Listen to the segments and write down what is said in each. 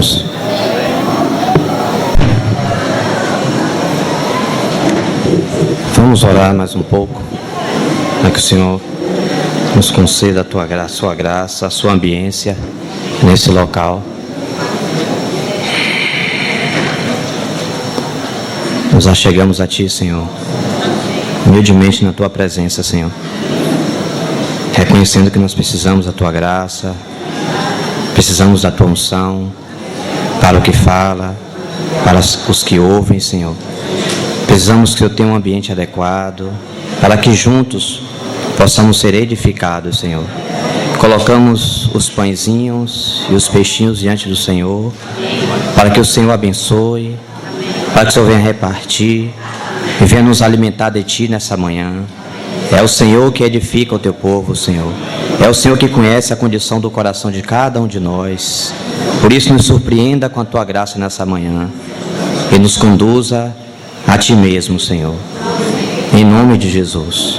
Irmãos, vamos orar mais um pouco, para que o Senhor nos conceda a tua graça, sua graça, a sua ambiência nesse local. Nos achegamos a Ti, Senhor, humildemente na Tua presença, Senhor, reconhecendo que nós precisamos da Tua graça, precisamos da Tua unção, para o que fala, para os que ouvem, Senhor. Precisamos que eu tenha um ambiente adequado, para que juntos possamos ser edificados, Senhor. Colocamos os pãezinhos e os peixinhos diante do Senhor, para que o Senhor abençoe, para que o Senhor venha repartir e venha nos alimentar de Ti nessa manhã. É o Senhor que edifica o Teu povo, Senhor. É o Senhor que conhece a condição do coração de cada um de nós. Por isso, nos surpreenda com a Tua graça nessa manhã e nos conduza a Ti mesmo, Senhor. Em nome de Jesus.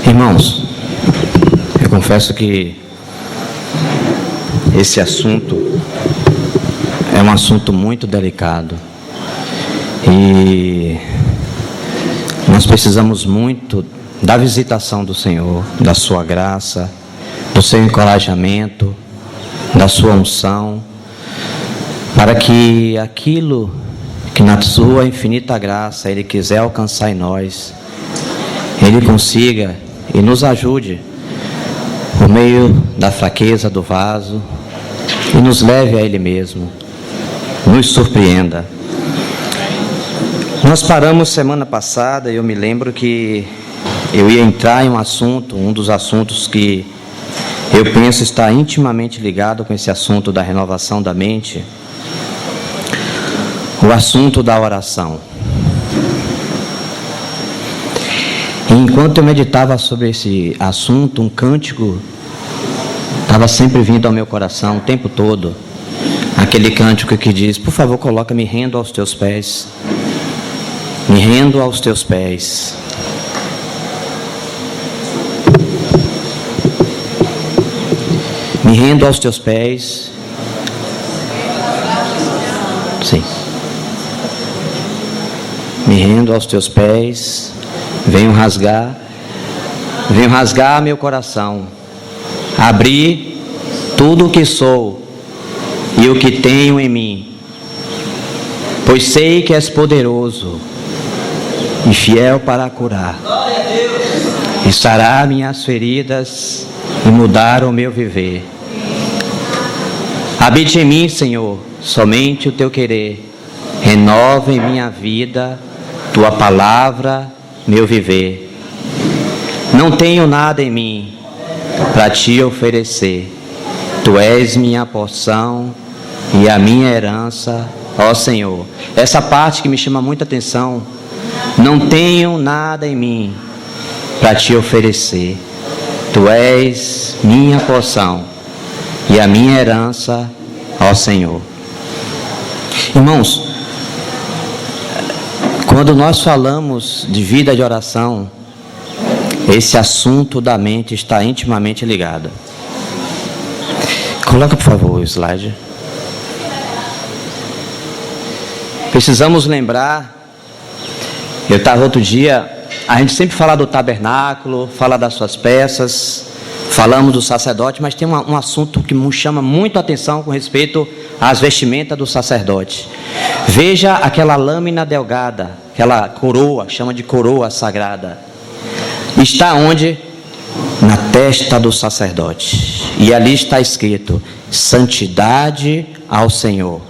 Irmãos, eu confesso que esse assunto é um assunto muito delicado e nós precisamos muito da visitação do Senhor, da Sua graça, do Seu encorajamento, da Sua unção, para que aquilo que na Sua infinita graça Ele quiser alcançar em nós, Ele consiga e nos ajude por meio da fraqueza do vaso e nos leve a Ele mesmo, nos surpreenda. Nós paramos semana passada e eu me lembro que eu ia entrar em um dos assuntos que eu penso estar intimamente ligado com esse assunto da renovação da mente, o assunto da oração. E enquanto eu meditava sobre esse assunto, um cântico estava sempre vindo ao meu coração o tempo todo. Aquele cântico que diz: por favor, coloca-me rendo aos Teus pés. Me rendo aos Teus pés. Me rendo aos Teus pés. Sim. Me rendo aos Teus pés. Venho rasgar meu coração, abrir tudo o que sou e o que tenho em mim, pois sei que És poderoso e fiel para curar, e sarar minhas feridas e mudar o meu viver. Habite em mim, Senhor, somente o Teu querer, renova em minha vida Tua palavra, meu viver. Não tenho nada em mim para Te oferecer. Tu és minha porção e a minha herança, ó Senhor. Essa parte que me chama muita atenção. Não tenho nada em mim para Te oferecer. Tu és minha porção e a minha herança, ó Senhor. Irmãos, quando nós falamos de vida de oração, esse assunto da mente está intimamente ligado. Coloca, por favor, o slide. Precisamos lembrar, eu estava outro dia, a gente sempre fala do tabernáculo, fala das suas peças, falamos do sacerdote, mas tem um assunto que me chama muito a atenção com respeito às vestimentas do sacerdote. Veja aquela lâmina delgada, aquela coroa, chama de coroa sagrada. Está onde? Na testa do sacerdote. E ali está escrito: santidade ao Senhor.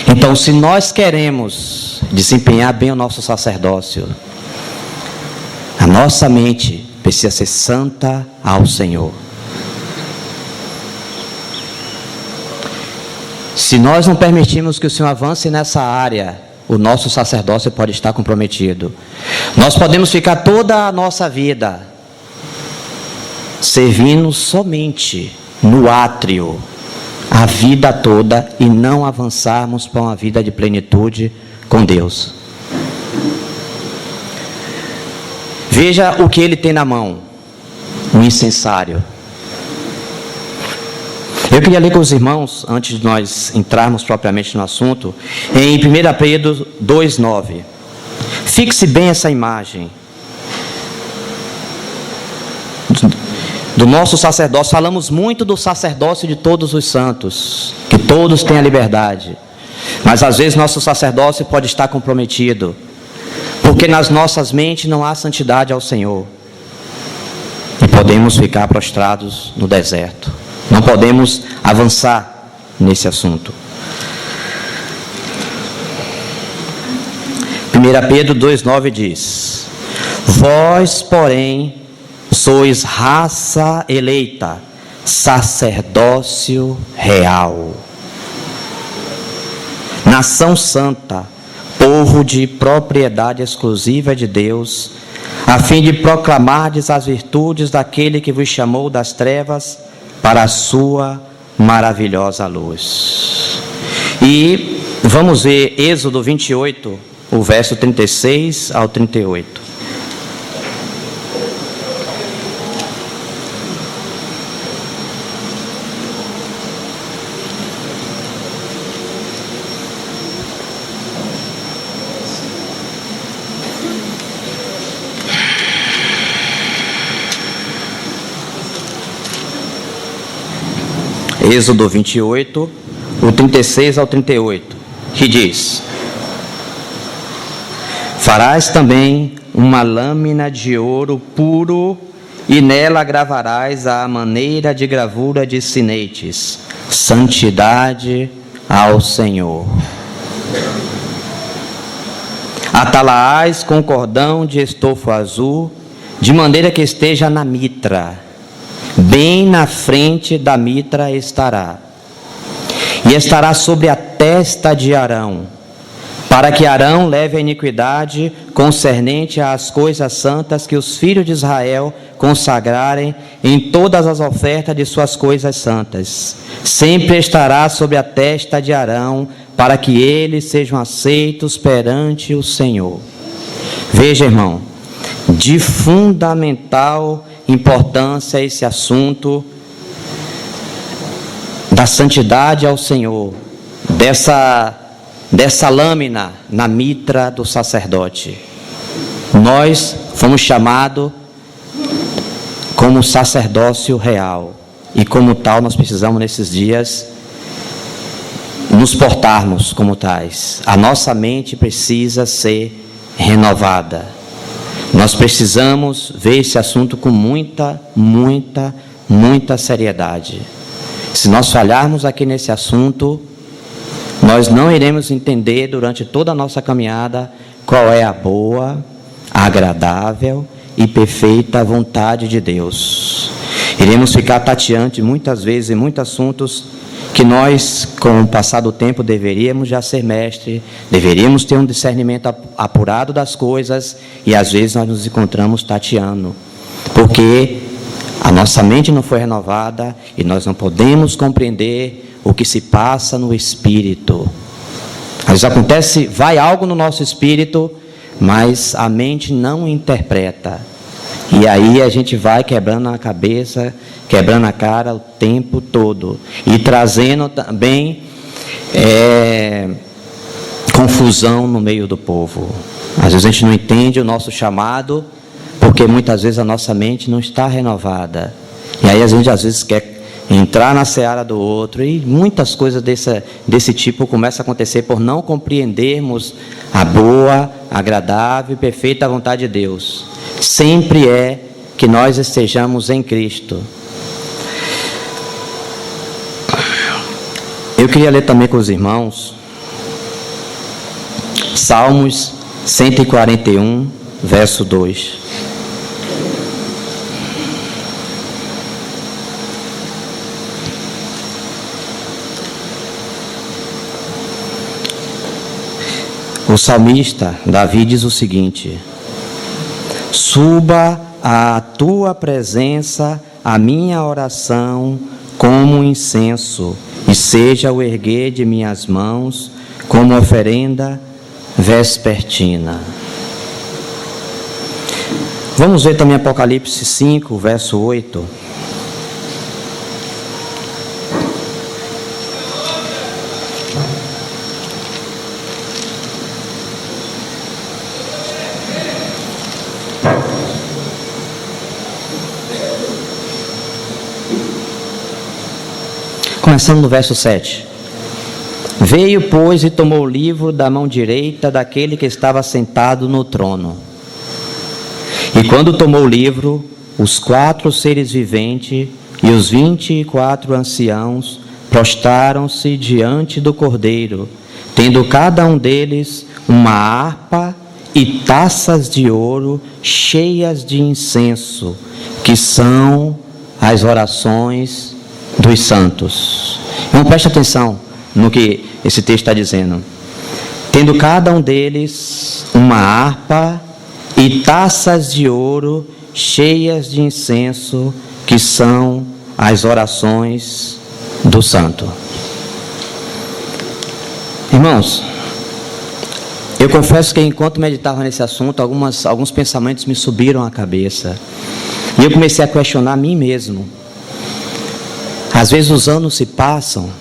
Então, se nós queremos desempenhar bem o nosso sacerdócio, a nossa mente precisa ser santa ao Senhor. Se nós não permitirmos que o Senhor avance nessa área, o nosso sacerdócio pode estar comprometido. Nós podemos ficar toda a nossa vida servindo somente no átrio, a vida toda, e não avançarmos para uma vida de plenitude com Deus. Veja o que ele tem na mão: um incensário. Eu queria ler com os irmãos, antes de nós entrarmos propriamente no assunto, em 1 Pedro 2,9. Fixe bem essa imagem do nosso sacerdócio. Falamos muito do sacerdócio de todos os santos, que todos têm a liberdade, mas às vezes nosso sacerdócio pode estar comprometido, porque nas nossas mentes não há santidade ao Senhor, e podemos ficar prostrados no deserto. Não podemos avançar nesse assunto. 1 Pedro 2,9 diz: vós, porém, sois raça eleita, sacerdócio real, nação santa, povo de propriedade exclusiva de Deus, a fim de proclamardes as virtudes daquele que vos chamou das trevas para a sua maravilhosa luz. E vamos ver Êxodo 28, o verso 36 ao 38. Êxodo 28, o 36 ao 38, que diz: farás também uma lâmina de ouro puro, e nela gravarás a maneira de gravura de sinetes, santidade ao Senhor. Atalaás com cordão de estofo azul, de maneira que esteja na mitra. Bem na frente da mitra estará, e estará sobre a testa de Arão, para que Arão leve a iniquidade concernente às coisas santas que os filhos de Israel consagrarem em todas as ofertas de suas coisas santas. Sempre estará sobre a testa de Arão, para que eles sejam aceitos perante o Senhor. Veja, irmão, de fundamental importância esse assunto da santidade ao Senhor, dessa lâmina na mitra do sacerdote. Nós fomos chamados como sacerdócio real, e como tal nós precisamos nesses dias nos portarmos como tais. A nossa mente precisa ser renovada. Nós precisamos ver esse assunto com muita seriedade. Se nós falharmos aqui nesse assunto, nós não iremos entender durante toda a nossa caminhada qual é a boa, agradável e perfeita vontade de Deus. Iremos ficar tateando muitas vezes em muitos assuntos que nós, com o passar do tempo, deveríamos já ser mestre, deveríamos ter um discernimento apurado das coisas, e às vezes nós nos encontramos tateando, porque a nossa mente não foi renovada e nós não podemos compreender o que se passa no espírito. Às vezes acontece, vai algo no nosso espírito, mas a mente não interpreta, e aí a gente vai quebrando a cabeça, quebrando a cara o tempo todo, e trazendo também confusão no meio do povo. Às vezes a gente não entende o nosso chamado, porque muitas vezes a nossa mente não está renovada, e aí a gente às vezes quer entrar na seara do outro, e muitas coisas desse tipo começam a acontecer por não compreendermos a boa, agradável e perfeita vontade de Deus. Sempre é que nós estejamos em Cristo. Eu queria ler também com os irmãos Salmos 141, verso 2. O salmista Davi diz o seguinte: suba à tua presença a minha oração como um incenso, e seja o erguer de minhas mãos como oferenda vespertina. Vamos ver também Apocalipse 5, verso 8. Começando no verso 7. Veio, pois, e tomou o livro da mão direita daquele que estava sentado no trono. E quando tomou o livro, os 4 seres viventes e os 24 anciãos prostraram-se diante do Cordeiro, tendo cada um deles uma harpa e taças de ouro cheias de incenso, que são as orações dos santos. Então preste atenção no que esse texto está dizendo. Tendo cada um deles uma harpa e taças de ouro cheias de incenso, que são as orações do santo. Irmãos, eu confesso que enquanto meditava nesse assunto, alguns pensamentos me subiram à cabeça. E eu comecei a questionar a mim mesmo. Às vezes os anos se passam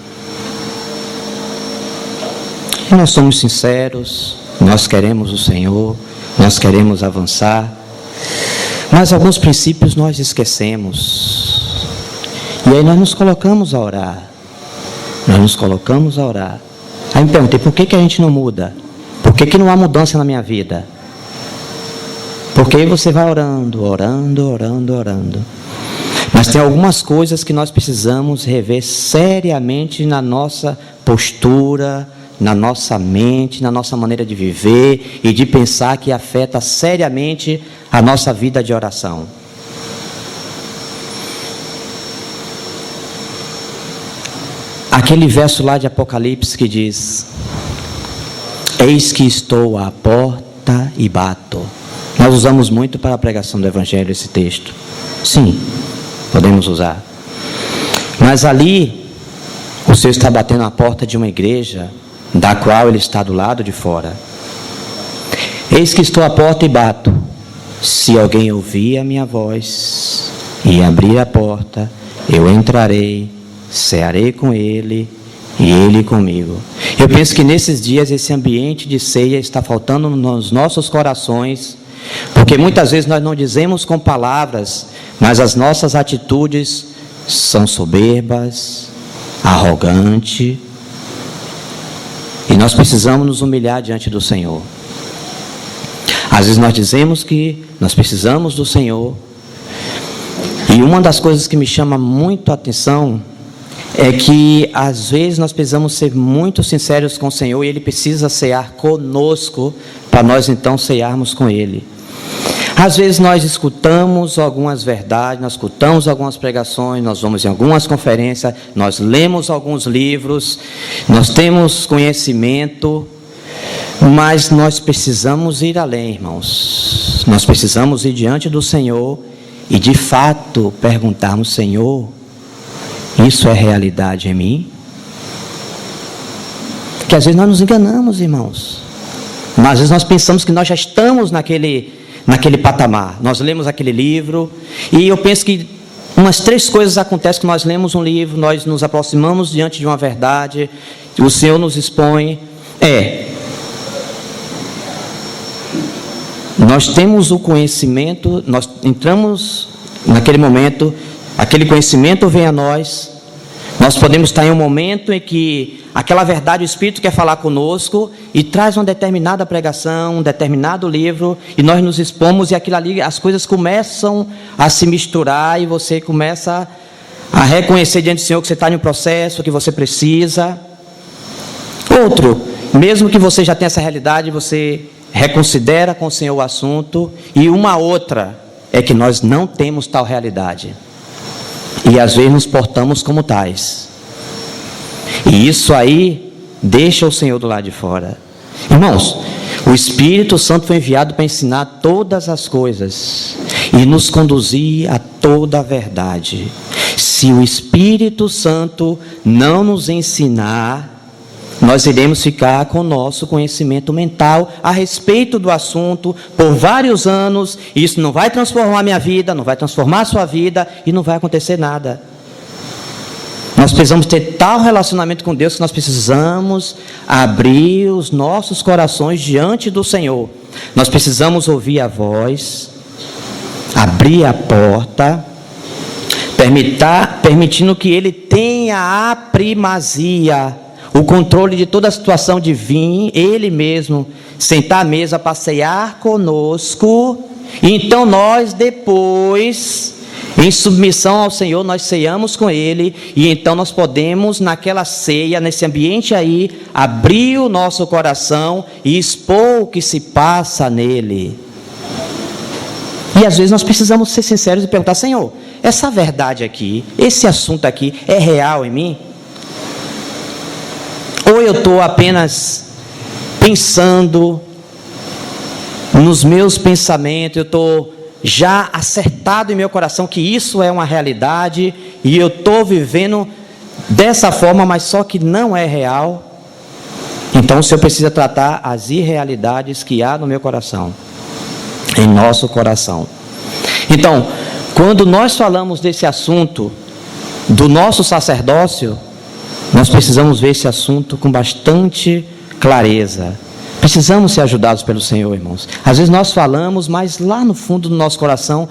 e nós somos sinceros, nós queremos o Senhor, nós queremos avançar, mas alguns princípios nós esquecemos. E aí nós nos colocamos a orar. Aí me perguntei, por que a gente não muda? Por que não há mudança na minha vida? Porque aí você vai orando. Mas tem algumas coisas que nós precisamos rever seriamente na nossa postura, na nossa mente, na nossa maneira de viver e de pensar, que afeta seriamente a nossa vida de oração. Aquele verso lá de Apocalipse que diz: eis que estou à porta e bato. Nós usamos muito para a pregação do Evangelho esse texto. Sim, podemos usar. Mas ali, o Senhor está batendo na porta de uma igreja, da qual Ele está do lado de fora. Eis que estou à porta e bato. Se alguém ouvir a minha voz e abrir a porta, eu entrarei, cearei com ele e ele comigo. Eu penso que nesses dias esse ambiente de ceia está faltando nos nossos corações, porque muitas vezes nós não dizemos com palavras, mas as nossas atitudes são soberbas, arrogantes, e nós precisamos nos humilhar diante do Senhor. Às vezes nós dizemos que nós precisamos do Senhor, e uma das coisas que me chama muito a atenção é que às vezes nós precisamos ser muito sinceros com o Senhor, e Ele precisa cear conosco, para nós então cearmos com Ele. Às vezes nós escutamos algumas verdades, nós escutamos algumas pregações, nós vamos em algumas conferências, nós lemos alguns livros, nós temos conhecimento, mas nós precisamos ir além, irmãos. Nós precisamos ir diante do Senhor e de fato perguntarmos: Senhor, isso é realidade em mim? Porque às vezes nós nos enganamos, irmãos. Às vezes nós pensamos que nós já estamos naquele patamar. Nós lemos aquele livro, e eu penso que umas 3 coisas acontecem: que nós lemos um livro, nós nos aproximamos diante de uma verdade, o Senhor nos expõe. Nós temos o conhecimento, nós entramos naquele momento, aquele conhecimento vem a nós, nós podemos estar em um momento em que aquela verdade, o Espírito quer falar conosco e traz uma determinada pregação, um determinado livro, e nós nos expomos, e aquilo ali, as coisas começam a se misturar, e você começa a reconhecer diante do Senhor que você está em um processo, que você precisa. Outro, mesmo que você já tenha essa realidade, você reconsidera com o Senhor o assunto. E uma outra é que nós não temos tal realidade, e às vezes nos portamos como tais, e isso aí deixa o Senhor do lado de fora. Irmãos, o Espírito Santo foi enviado para ensinar todas as coisas e nos conduzir a toda a verdade. Se o Espírito Santo não nos ensinar, nós iremos ficar com o nosso conhecimento mental a respeito do assunto por vários anos, e isso não vai transformar a minha vida, não vai transformar a sua vida, e não vai acontecer nada. Nós precisamos ter tal relacionamento com Deus que nós precisamos abrir os nossos corações diante do Senhor. Nós precisamos ouvir a voz, abrir a porta, permitindo que Ele tenha a primazia, o controle de toda a situação de vir, Ele mesmo, sentar à mesa para cear conosco, e então nós depois, em submissão ao Senhor, nós ceamos com Ele, e então nós podemos, naquela ceia, nesse ambiente aí, abrir o nosso coração e expor o que se passa nele. E às vezes nós precisamos ser sinceros e perguntar: Senhor, essa verdade aqui, esse assunto aqui, é real em mim? Ou eu estou apenas pensando nos meus pensamentos, eu estou já acertado em meu coração que isso é uma realidade, e eu estou vivendo dessa forma, mas só que não é real? Então o Senhor precisa tratar as irrealidades que há no meu coração, em nosso coração. Então, quando nós falamos desse assunto do nosso sacerdócio, nós precisamos ver esse assunto com bastante clareza. Precisamos ser ajudados pelo Senhor, irmãos. Às vezes nós falamos, mas lá no fundo do nosso coração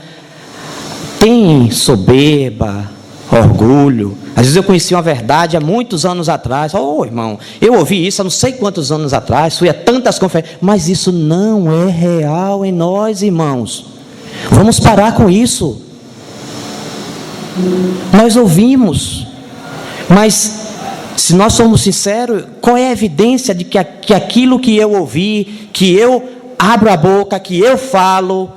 tem soberba, orgulho. Às vezes eu conheci uma verdade há muitos anos atrás. Irmão, eu ouvi isso há não sei quantos anos atrás, fui a tantas conferências, mas isso não é real em nós, irmãos. Vamos parar com isso. Nós ouvimos, mas se nós somos sinceros, qual é a evidência de que aquilo que eu ouvi, que eu abro a boca, que eu falo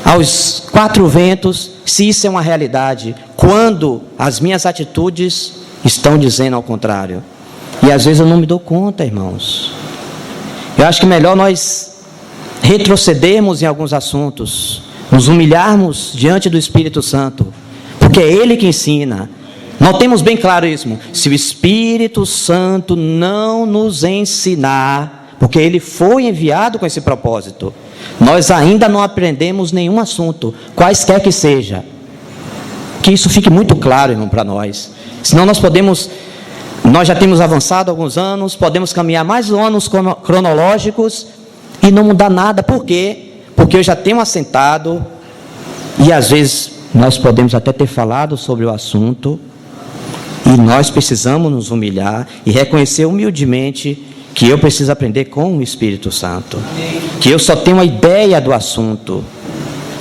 aos quatro ventos, se isso é uma realidade, quando as minhas atitudes estão dizendo ao contrário? E às vezes eu não me dou conta, irmãos. Eu acho que é melhor nós retrocedermos em alguns assuntos, nos humilharmos diante do Espírito Santo, porque é Ele que ensina. Nós temos bem claro isso. Se o Espírito Santo não nos ensinar, porque Ele foi enviado com esse propósito, nós ainda não aprendemos nenhum assunto, quaisquer que seja. Que isso fique muito claro, irmão, para nós. Senão nós já temos avançado alguns anos, podemos caminhar mais anos cronológicos e não mudar nada. Por quê? Porque eu já tenho assentado, e às vezes nós podemos até ter falado sobre o assunto, e nós precisamos nos humilhar e reconhecer humildemente que eu preciso aprender com o Espírito Santo. Que eu só tenho uma ideia do assunto.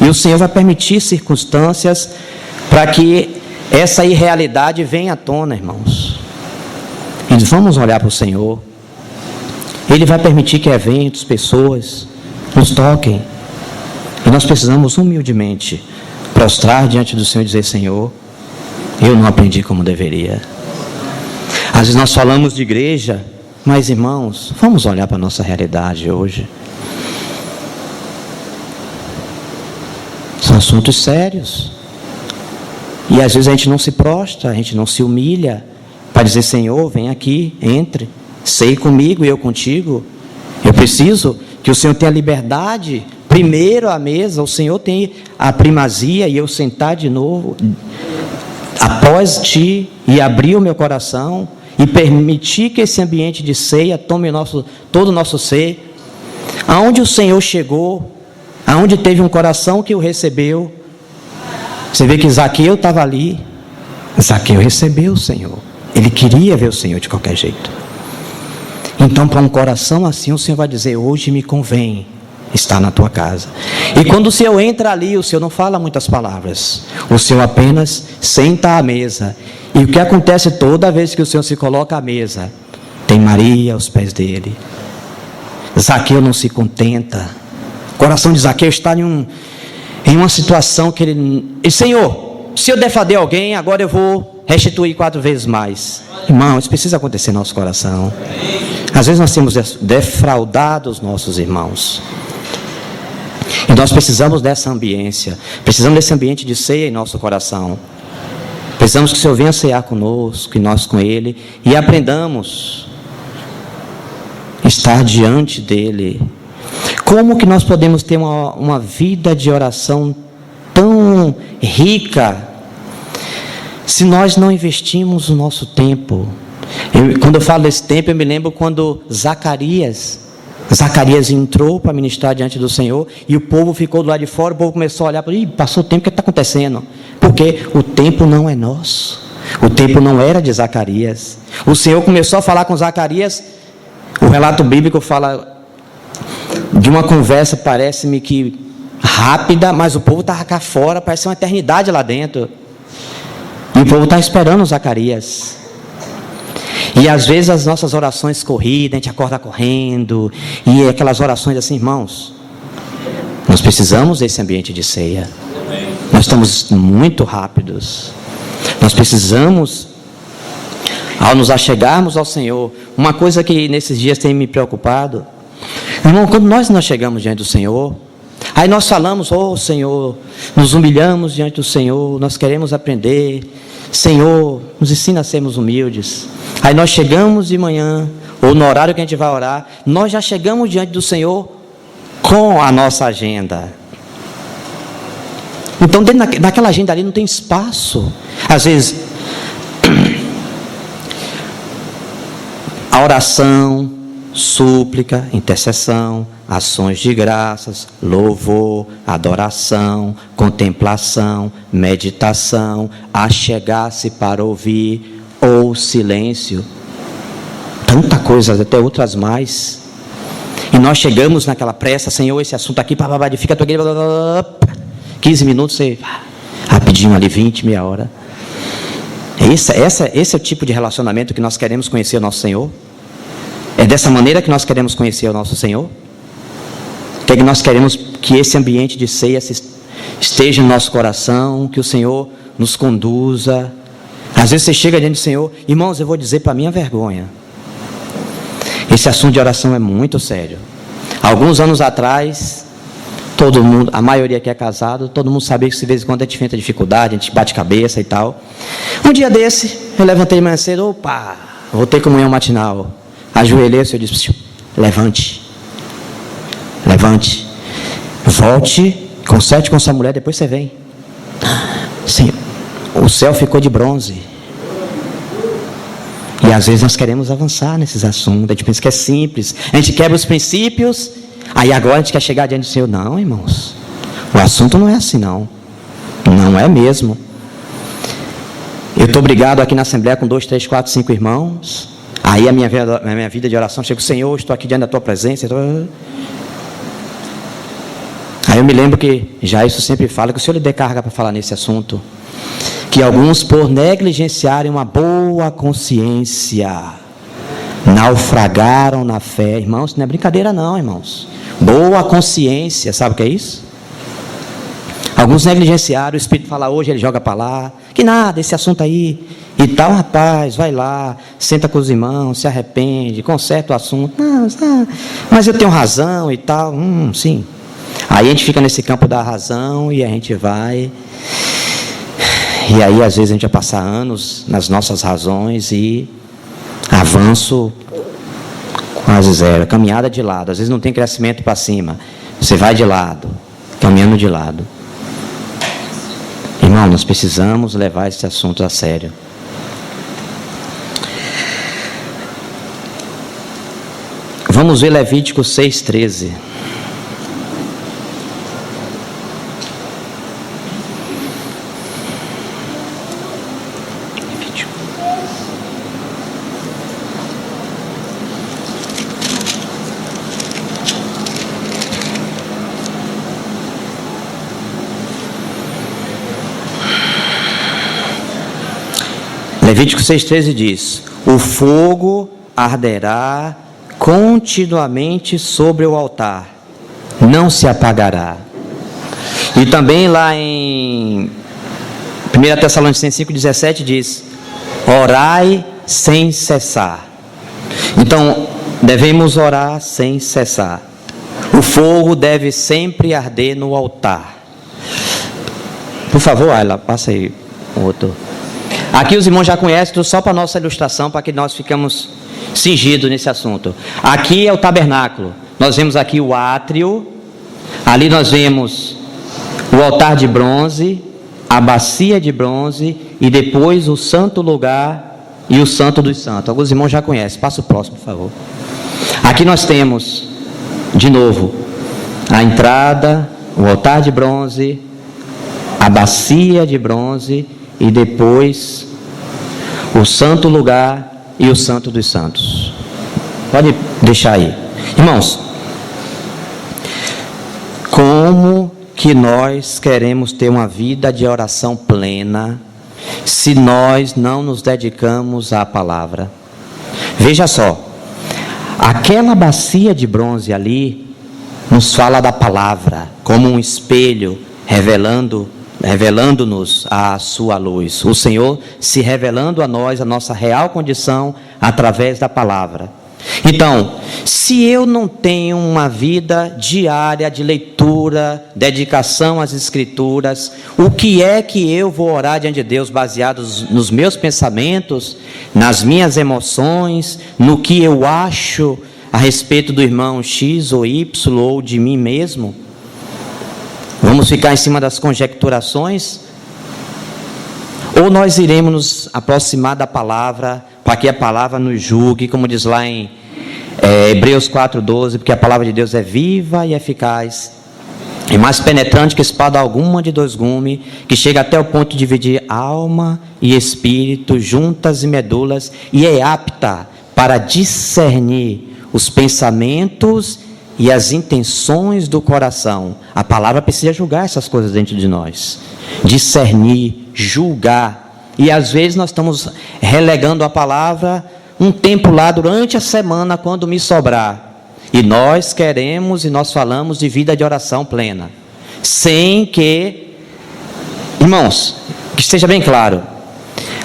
E o Senhor vai permitir circunstâncias para que essa irrealidade venha à tona, irmãos. E vamos olhar para o Senhor. Ele vai permitir que eventos, pessoas nos toquem. E nós precisamos humildemente prostrar diante do Senhor e dizer: Senhor, eu não aprendi como deveria. Às vezes nós falamos de igreja, mas irmãos, vamos olhar para a nossa realidade hoje. São assuntos sérios. E às vezes a gente não se prostra, a gente não se humilha para dizer: Senhor, vem aqui, entre, ceie comigo e eu contigo. Eu preciso que o Senhor tenha liberdade. Primeiro à mesa, o Senhor tem a primazia, e eu sentar de novo após ti e abrir o meu coração e permitir que esse ambiente de ceia tome todo o nosso ser. Aonde o Senhor chegou, aonde teve um coração que o recebeu. Você vê que Zaqueu estava ali. Zaqueu recebeu o Senhor. Ele queria ver o Senhor de qualquer jeito. Então, para um coração assim, o Senhor vai dizer: hoje me convém estar na tua casa. E quando o Senhor entra ali, o Senhor não fala muitas palavras. O Senhor apenas senta à mesa. E o que acontece toda vez que o Senhor se coloca à mesa? Tem Maria aos pés dele. Zaqueu não se contenta. O coração de Zaqueu está em uma situação que ele... Senhor, se eu defraudei alguém, agora eu vou restituir 4 vezes mais. Irmão, isso precisa acontecer no nosso coração. Às vezes nós temos defraudado os nossos irmãos. E nós precisamos dessa ambiência. Precisamos desse ambiente de ceia em nosso coração. Precisamos que o Senhor venha cear conosco, e nós com Ele, e aprendamos estar diante dEle. Como que nós podemos ter uma vida de oração tão rica se nós não investimos o nosso tempo? Quando eu falo desse tempo, eu me lembro quando Zacarias entrou para ministrar diante do Senhor, e o povo ficou do lado de fora. O povo começou a olhar para ele: passou o tempo, o que está acontecendo? Porque o tempo não é nosso, o tempo não era de Zacarias. O Senhor começou a falar com Zacarias. O relato bíblico fala de uma conversa, parece-me que rápida, mas o povo estava cá fora, parece uma eternidade lá dentro, e o povo está esperando Zacarias. E às vezes as nossas orações corridas, a gente acorda correndo, e aquelas orações assim, irmãos, nós precisamos desse ambiente de ceia. Nós estamos muito rápidos. Nós precisamos, ao nos achegarmos ao Senhor, uma coisa que nesses dias tem me preocupado, irmão, quando nós chegamos diante do Senhor, aí nós falamos: oh Senhor, nos humilhamos diante do Senhor, nós queremos aprender, Senhor, nos ensina a sermos humildes. Aí nós chegamos de manhã, ou no horário que a gente vai orar, nós já chegamos diante do Senhor com a nossa agenda. Então dentro daquela agenda ali não tem espaço. Às vezes a oração, súplica, intercessão, ações de graças, louvor, adoração, contemplação, meditação, achegar-se para ouvir, ou silêncio, tanta coisa, até outras mais. E nós chegamos naquela pressa: Senhor, esse assunto aqui, fica a tua igreja, 15 minutos, você, rapidinho ali, 20, meia hora. Esse é o tipo de relacionamento que nós queremos conhecer o nosso Senhor? É dessa maneira que nós queremos conhecer o nosso Senhor? Que nós queremos que esse ambiente de ceia esteja no nosso coração, que o Senhor nos conduza. Às vezes você chega diante do Senhor, irmãos, eu vou dizer para minha vergonha, esse assunto de oração é muito sério. Alguns anos atrás, todo mundo, a maioria que é casado, todo mundo sabia que de vez em quando a gente enfrenta dificuldade, a gente bate cabeça e tal. Um dia desse, eu levantei de manhã cedo: opa, vou ter comunhão matinal. Ajoelhei, o Senhor disse: levante, volte, conserte com sua mulher, depois você vem. Senhor, o céu ficou de bronze. E às vezes nós queremos avançar nesses assuntos, a gente pensa que é simples, a gente quebra os princípios, aí agora a gente quer chegar diante do Senhor. Não, irmãos, o assunto não é assim não é mesmo. Eu estou brigado aqui na Assembleia com 2, 3, 4, 5 irmãos, aí a minha vida de oração chega: Senhor, estou aqui diante da tua presença. Aí eu me lembro que já isso sempre fala, que o Senhor lhe dê carga para falar nesse assunto, que alguns, por negligenciarem uma boa consciência, naufragaram na fé. Irmãos, não é brincadeira não, irmãos. Boa consciência, sabe o que é isso? Alguns negligenciaram, o Espírito fala hoje, ele joga para lá, que nada, esse assunto aí e tal. Rapaz, vai lá, senta com os irmãos, se arrepende, conserta o assunto. Não, mas eu tenho razão e tal. Sim. Aí a gente fica nesse campo da razão e a gente vai. E aí às vezes a gente vai passar anos nas nossas razões e avanço quase zero, caminhada de lado. Às vezes não tem crescimento para cima, você vai de lado, caminhando de lado. Irmão, nós precisamos levar esse assunto a sério. Vamos ver Levítico 6:13. Levítico 6:13 diz: o fogo arderá continuamente sobre o altar, não se apagará. E também lá em 1 Tessalonicenses 5:17 diz: orai sem cessar. Então, devemos orar sem cessar. O fogo deve sempre arder no altar. Por favor, Ayla, passa aí o outro. Aqui os irmãos já conhecem, só para nossa ilustração, para que nós ficamos cingido nesse assunto. Aqui é o tabernáculo. Nós vemos aqui o átrio. Ali nós vemos o altar de bronze, a bacia de bronze e depois o santo lugar e o santo dos santos. Alguns irmãos já conhecem. Passa o próximo, por favor. Aqui nós temos, de novo, a entrada, o altar de bronze, a bacia de bronze e depois o santo lugar e o santo dos santos. Pode deixar aí. Irmãos, como que nós queremos ter uma vida de oração plena se nós não nos dedicamos à palavra? Veja só, aquela bacia de bronze ali nos fala da palavra, como um espelho revelando-nos a sua luz. O Senhor se revelando a nós a nossa real condição através da palavra. Então, se eu não tenho uma vida diária de leitura, dedicação às Escrituras, o que é que eu vou orar diante de Deus baseados nos meus pensamentos, nas minhas emoções, no que eu acho a respeito do irmão X ou Y ou de mim mesmo? Vamos ficar em cima das conjecturações? Ou nós iremos nos aproximar da palavra, para que a palavra nos julgue, como diz lá em Hebreus 4:12, porque a palavra de Deus é viva e eficaz, e mais penetrante que espada alguma de dois gumes, que chega até o ponto de dividir alma e espírito, juntas e medulas, e é apta para discernir os pensamentos e as intenções do coração. A palavra precisa julgar essas coisas dentro de nós, discernir, julgar. E às vezes nós estamos relegando a palavra um tempo lá durante a semana, quando me sobrar. E nós queremos e nós falamos de vida de oração plena, sem que, irmãos, que esteja bem claro,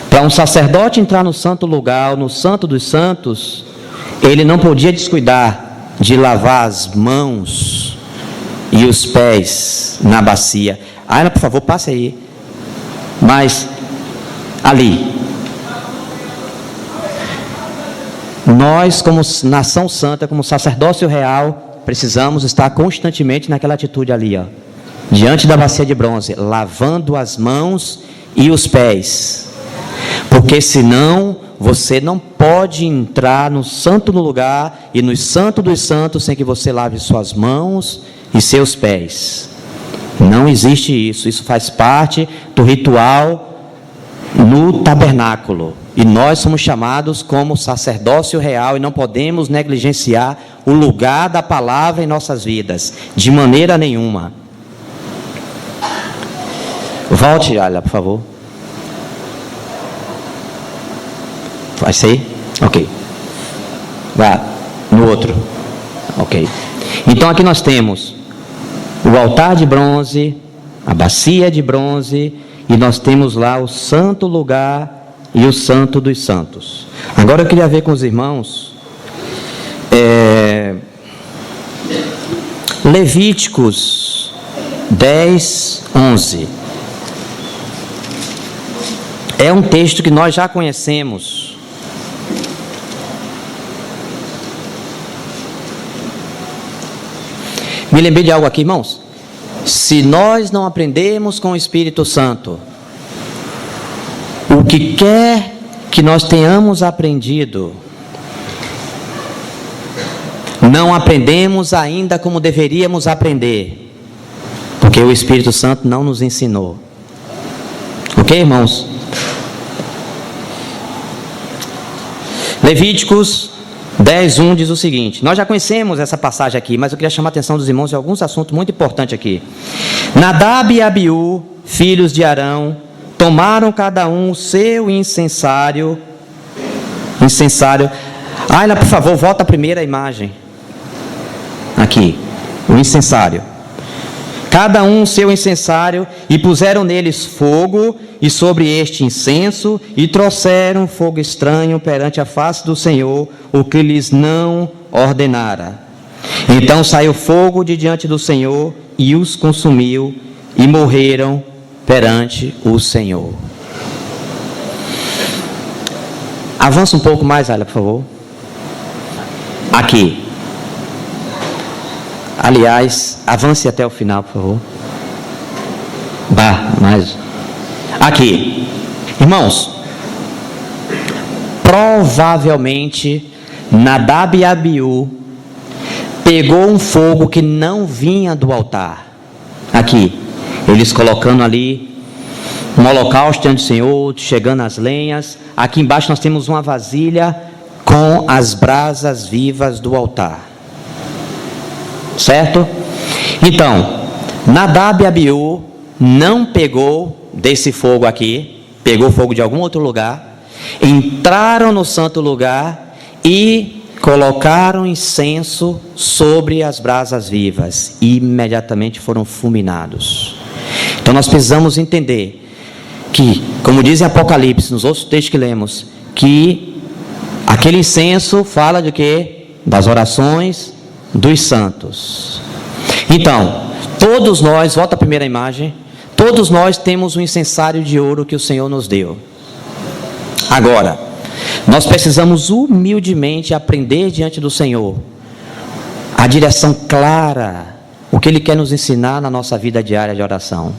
para um sacerdote entrar no santo lugar, no santo dos santos, ele não podia descuidar de lavar as mãos e os pés na bacia. Ana, por favor, passe aí. Mas ali, nós, como nação santa, como sacerdócio real, precisamos estar constantemente naquela atitude ali, ó, diante da bacia de bronze, lavando as mãos e os pés, porque senão você não pode entrar no santo lugar e no santo dos santos sem que você lave suas mãos e seus pés. Não existe isso. Isso faz parte do ritual no tabernáculo. E nós somos chamados como sacerdócio real e não podemos negligenciar o lugar da palavra em nossas vidas, de maneira nenhuma. Volte, olha, por favor. Vai sair? Ok. Vai no outro. Ok. Então aqui nós temos o altar de bronze, a bacia de bronze, e nós temos lá o santo lugar e o santo dos santos. Agora eu queria ver com os irmãos Levíticos 10:11. É um texto que nós já conhecemos. Me lembrei de algo aqui, irmãos. Se nós não aprendemos com o Espírito Santo, o que quer que nós tenhamos aprendido, não aprendemos ainda como deveríamos aprender, porque o Espírito Santo não nos ensinou. Ok, irmãos? Levíticos 10:1 diz o seguinte. Nós já conhecemos essa passagem aqui, mas eu queria chamar a atenção dos irmãos em alguns assuntos muito importantes aqui. Nadab e Abiú, filhos de Arão, tomaram cada um o seu incensário. Ayla, por favor, volta a primeira imagem. Aqui, o incensário. Cada um o seu incensário, e puseram neles fogo, e sobre este incenso, e trouxeram fogo estranho perante a face do Senhor, o que lhes não ordenara. Então saiu fogo de diante do Senhor, e os consumiu, e morreram perante o Senhor. Avança um pouco mais, Ayla, por favor. Aqui. Aliás, avance até o final, por favor. Mais. Aqui. Irmãos, provavelmente Nadab e Abiú pegou um fogo que não vinha do altar. Aqui, eles colocando ali um holocausto diante do Senhor, chegando as lenhas. Aqui embaixo nós temos uma vasilha com as brasas vivas do altar. Certo? Então, Nadab e Abiú não pegou desse fogo aqui, pegou fogo de algum outro lugar, entraram no santo lugar e colocaram incenso sobre as brasas vivas e imediatamente foram fulminados. Então nós precisamos entender que, como diz em Apocalipse, nos outros textos que lemos, que aquele incenso fala de quê? Das orações dos santos. Então, todos nós, volta a primeira imagem, todos nós temos um incensário de ouro que o Senhor nos deu. Agora, nós precisamos humildemente aprender diante do Senhor a direção clara, o que Ele quer nos ensinar na nossa vida diária de oração.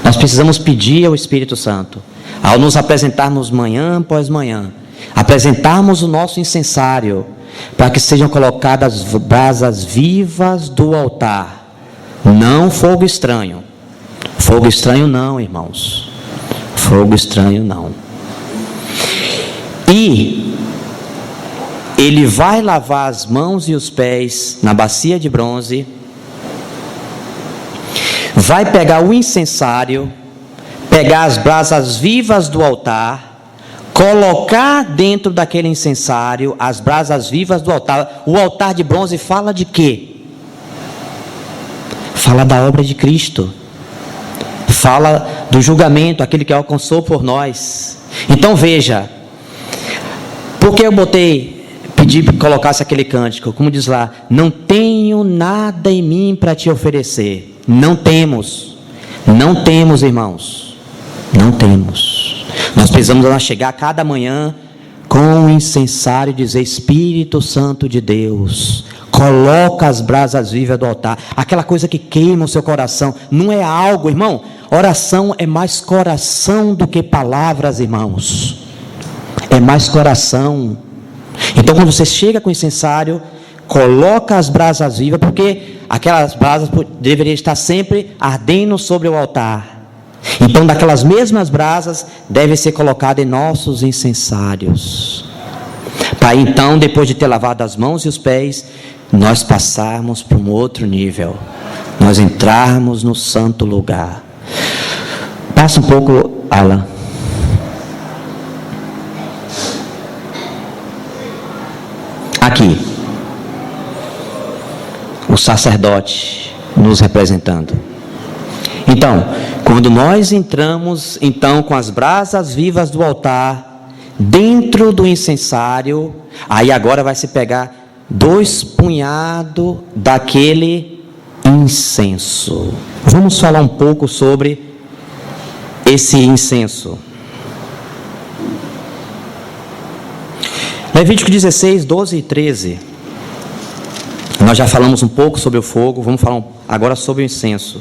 Nós precisamos pedir ao Espírito Santo, ao nos apresentarmos manhã após manhã, apresentarmos o nosso incensário, para que sejam colocadas brasas vivas do altar, não fogo estranho. Fogo estranho não, irmãos. Fogo estranho não. E ele vai lavar as mãos e os pés na bacia de bronze, vai pegar o incensário, pegar as brasas vivas do altar, colocar dentro daquele incensário as brasas vivas do altar. O altar de bronze fala de quê? Fala da obra de Cristo, fala do julgamento, aquele que alcançou por nós. Então veja, porque eu pedi que colocasse aquele cântico, como diz lá, não tenho nada em mim para te oferecer. Não temos, irmãos, não temos. Nós precisamos chegar cada manhã com o incensário e dizer: Espírito Santo de Deus, coloca as brasas vivas do altar, aquela coisa que queima o seu coração. Não é algo, irmão, oração é mais coração do que palavras, irmãos, é mais coração. Então quando você chega com o incensário, coloca as brasas vivas, porque aquelas brasas deveriam estar sempre ardendo sobre o altar. Então daquelas mesmas brasas devem ser colocadas em nossos incensários, para então, depois de ter lavado as mãos e os pés, nós passarmos para um outro nível, nós entrarmos no santo lugar. Passa um pouco, Alan. Aqui, o sacerdote nos representando. Então, quando nós entramos então com as brasas vivas do altar dentro do incensário, aí agora vai se pegar 2 punhados daquele incenso. Vamos falar um pouco sobre esse incenso. Levítico 16, 12 e 13. Nós já falamos um pouco sobre o fogo, vamos falar agora sobre o incenso.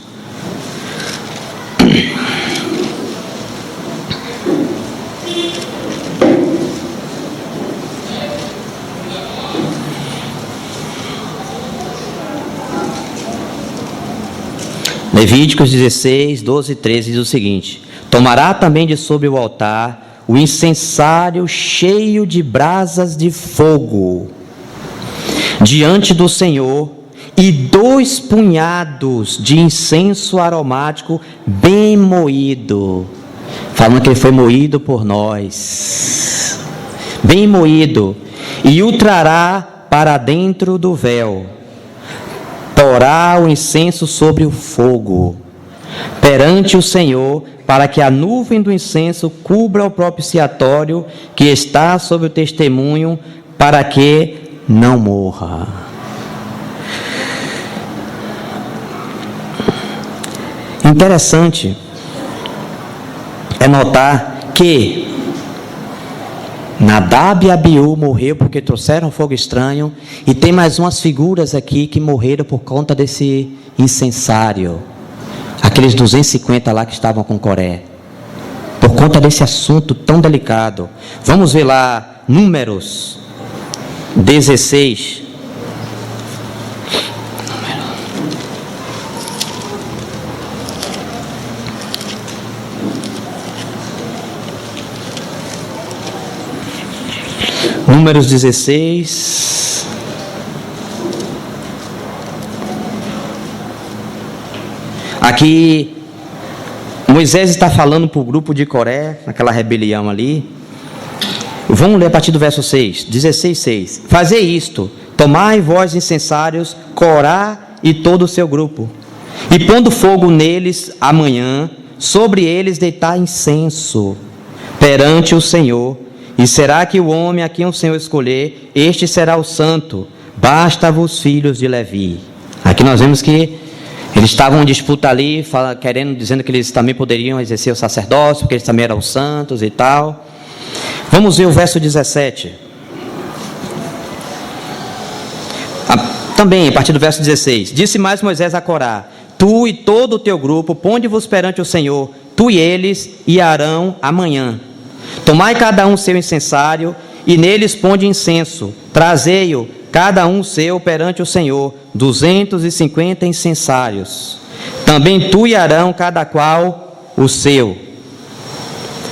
Levíticos 16, 12 e 13 diz o seguinte: tomará também de sobre o altar o incensário cheio de brasas de fogo diante do Senhor, e 2 punhados de incenso aromático bem moído, falando que ele foi moído por nós, bem moído, e o trará para dentro do véu, porá o incenso sobre o fogo perante o Senhor, para que a nuvem do incenso cubra o propiciatório que está sobre o testemunho, para que não morra. Interessante é notar que Nadab e Abiú morreu porque trouxeram fogo estranho. E tem mais umas figuras aqui que morreram por conta desse incensário. Aqueles 250 lá que estavam com Coré. Por conta desse assunto tão delicado. Vamos ver lá, Números 16. Números 16. Aqui, Moisés está falando para o grupo de Coré, naquela rebelião ali. Vamos ler a partir do verso 6, 16, 6. Fazei isto, tomai vós incensários, Corá e todo o seu grupo, e pondo fogo neles amanhã, sobre eles deitar incenso perante o Senhor. E será que o homem a quem o Senhor escolher, este será o santo, basta-vos filhos de Levi. Aqui nós vemos que eles estavam em disputa ali, dizendo que eles também poderiam exercer o sacerdócio, porque eles também eram santos e tal. Vamos ver o verso 17. Também, a partir do verso 16. Disse mais Moisés a Corá: tu e todo o teu grupo, ponde-vos perante o Senhor, tu e eles e Arão amanhã. Tomai cada um seu incensário, e neles ponde incenso. Trazei-o, cada um seu, perante o Senhor, 250 incensários. Também tu e Arão, cada qual o seu.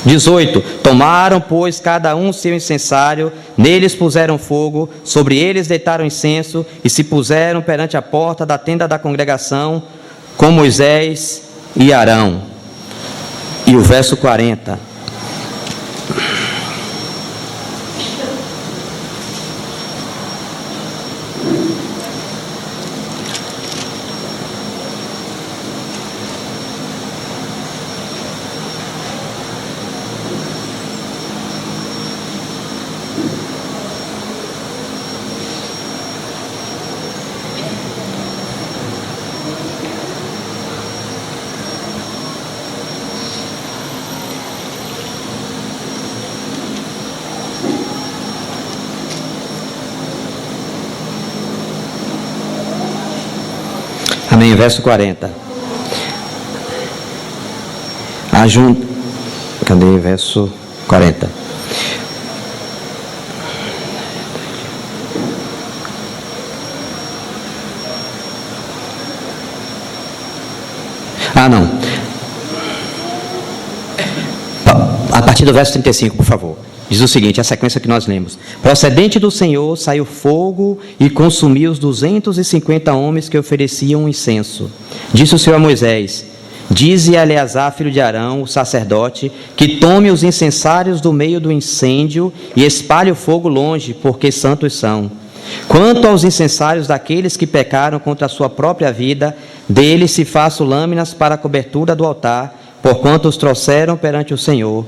18. Tomaram, pois, cada um seu incensário, neles puseram fogo, sobre eles deitaram incenso, e se puseram perante a porta da tenda da congregação, com Moisés e Arão. E o verso 40. Amém, verso 40. Cadê verso 40? Não. A partir do verso 35, por favor. Diz o seguinte, a sequência que nós lemos. Procedente do Senhor saiu fogo e consumiu os 250 homens que ofereciam incenso. Disse o Senhor a Moisés: dize a Eleazar, filho de Arão, o sacerdote, que tome os incensários do meio do incêndio e espalhe o fogo longe, porque santos são. Quanto aos incensários daqueles que pecaram contra a sua própria vida, deles se façam lâminas para a cobertura do altar, porquanto os trouxeram perante o Senhor.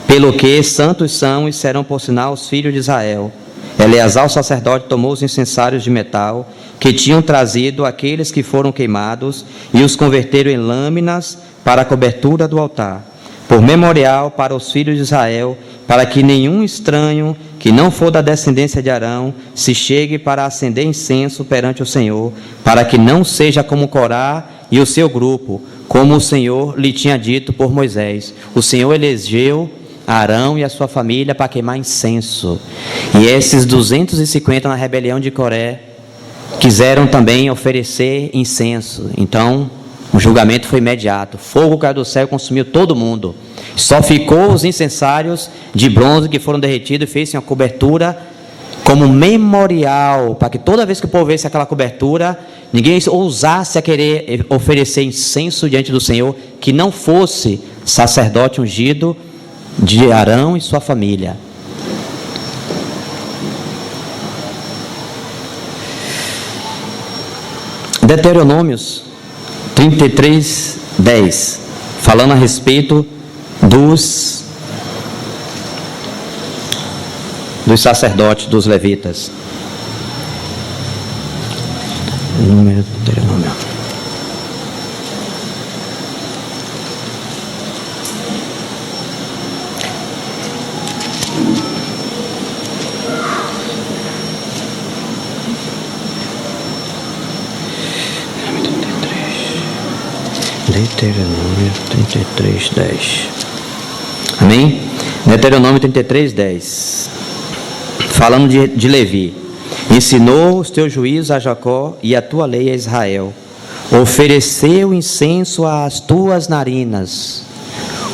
Pelo que santos são e serão por sinal os filhos de Israel. Eleazar, o sacerdote, tomou os incensários de metal que tinham trazido aqueles que foram queimados e os converteram em lâminas para a cobertura do altar, por memorial para os filhos de Israel, para que nenhum estranho que não for da descendência de Arão se chegue para acender incenso perante o Senhor, para que não seja como Corá e o seu grupo, como o Senhor lhe tinha dito por Moisés. O Senhor elegeu Arão e a sua família para queimar incenso. E esses 250 na rebelião de Coré quiseram também oferecer incenso. Então, o julgamento foi imediato. Fogo caiu do céu e consumiu todo mundo. Só ficou os incensários de bronze que foram derretidos e fez uma cobertura como memorial, para que toda vez que o povo visse aquela cobertura, ninguém ousasse a querer oferecer incenso diante do Senhor, que não fosse sacerdote ungido de Arão e sua família. Deuteronômios 33, 10, falando a respeito dos sacerdotes, dos levitas. Número do Deuteronômio. Deuteronômio 33, 10. Amém? Deuteronômio 33, 10. Falando de Levi. Ensinou os teus juízos a Jacó e a tua lei a Israel. Ofereceu incenso às tuas narinas,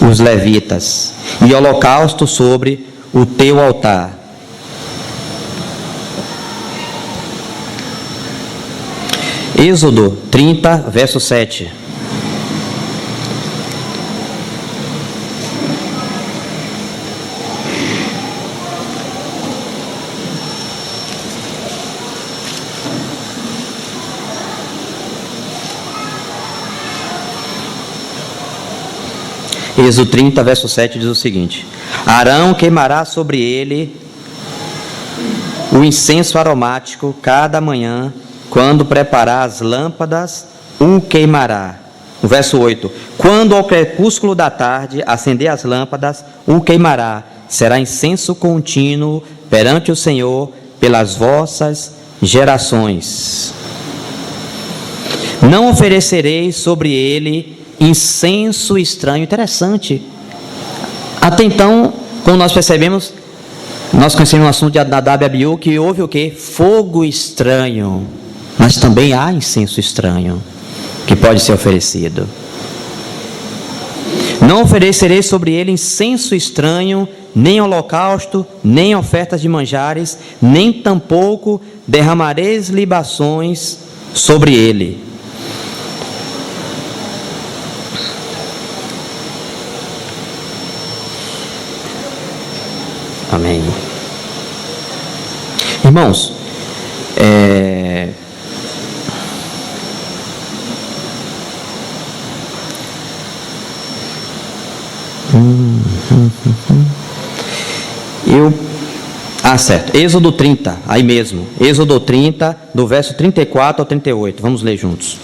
os levitas, e holocausto sobre o teu altar. Êxodo 30, verso 7. Êxodo 30, verso 7 diz o seguinte: Arão queimará sobre ele o incenso aromático cada manhã, quando preparar as lâmpadas, o queimará. O verso 8: Quando ao crepúsculo da tarde acender as lâmpadas, o queimará. Será incenso contínuo perante o Senhor pelas vossas gerações. Não oferecereis sobre ele incenso estranho. Interessante. Até então, como nós percebemos, nós conhecemos o assunto de Nadab e Abiú, que houve o quê? Fogo estranho. Mas também há incenso estranho que pode ser oferecido. Não oferecereis sobre ele incenso estranho, nem holocausto, nem ofertas de manjares, nem tampouco derramareis libações sobre ele. Amém. Irmãos, certo. Êxodo 30, aí mesmo. Êxodo 30, do verso 34 ao 38. Vamos ler juntos.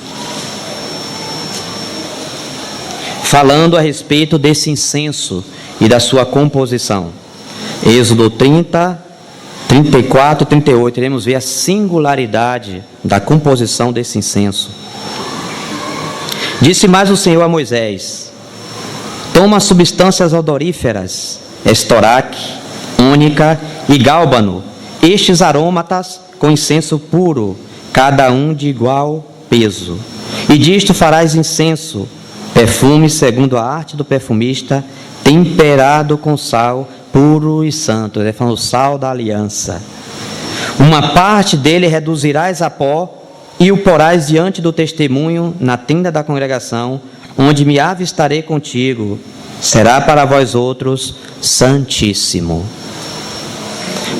Falando a respeito desse incenso e da sua composição. Êxodo 30, 34 e 38. Iremos ver a singularidade da composição desse incenso. Disse mais o Senhor a Moisés: Toma substâncias odoríferas, estoraque, ônica e gálbano, estes aromatas com incenso puro, cada um de igual peso. E disto farás incenso, perfume segundo a arte do perfumista, temperado com sal puro e santo. Ele fala o sal da aliança. Uma parte dele reduzirás a pó e o porás diante do testemunho na tenda da congregação, onde me avistarei contigo. Será para vós outros santíssimo.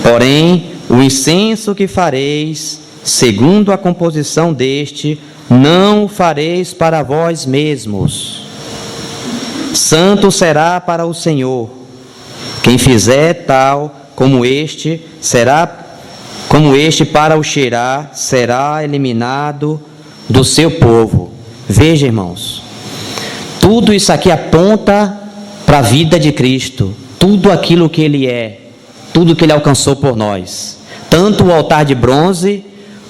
Porém, o incenso que fareis, segundo a composição deste, não o fareis para vós mesmos. Santo será para o Senhor. Quem fizer tal como este, para o cheirar, será eliminado do seu povo. Veja, irmãos, tudo isso aqui aponta para a vida de Cristo, tudo aquilo que Ele é, tudo que Ele alcançou por nós, tanto o altar de bronze,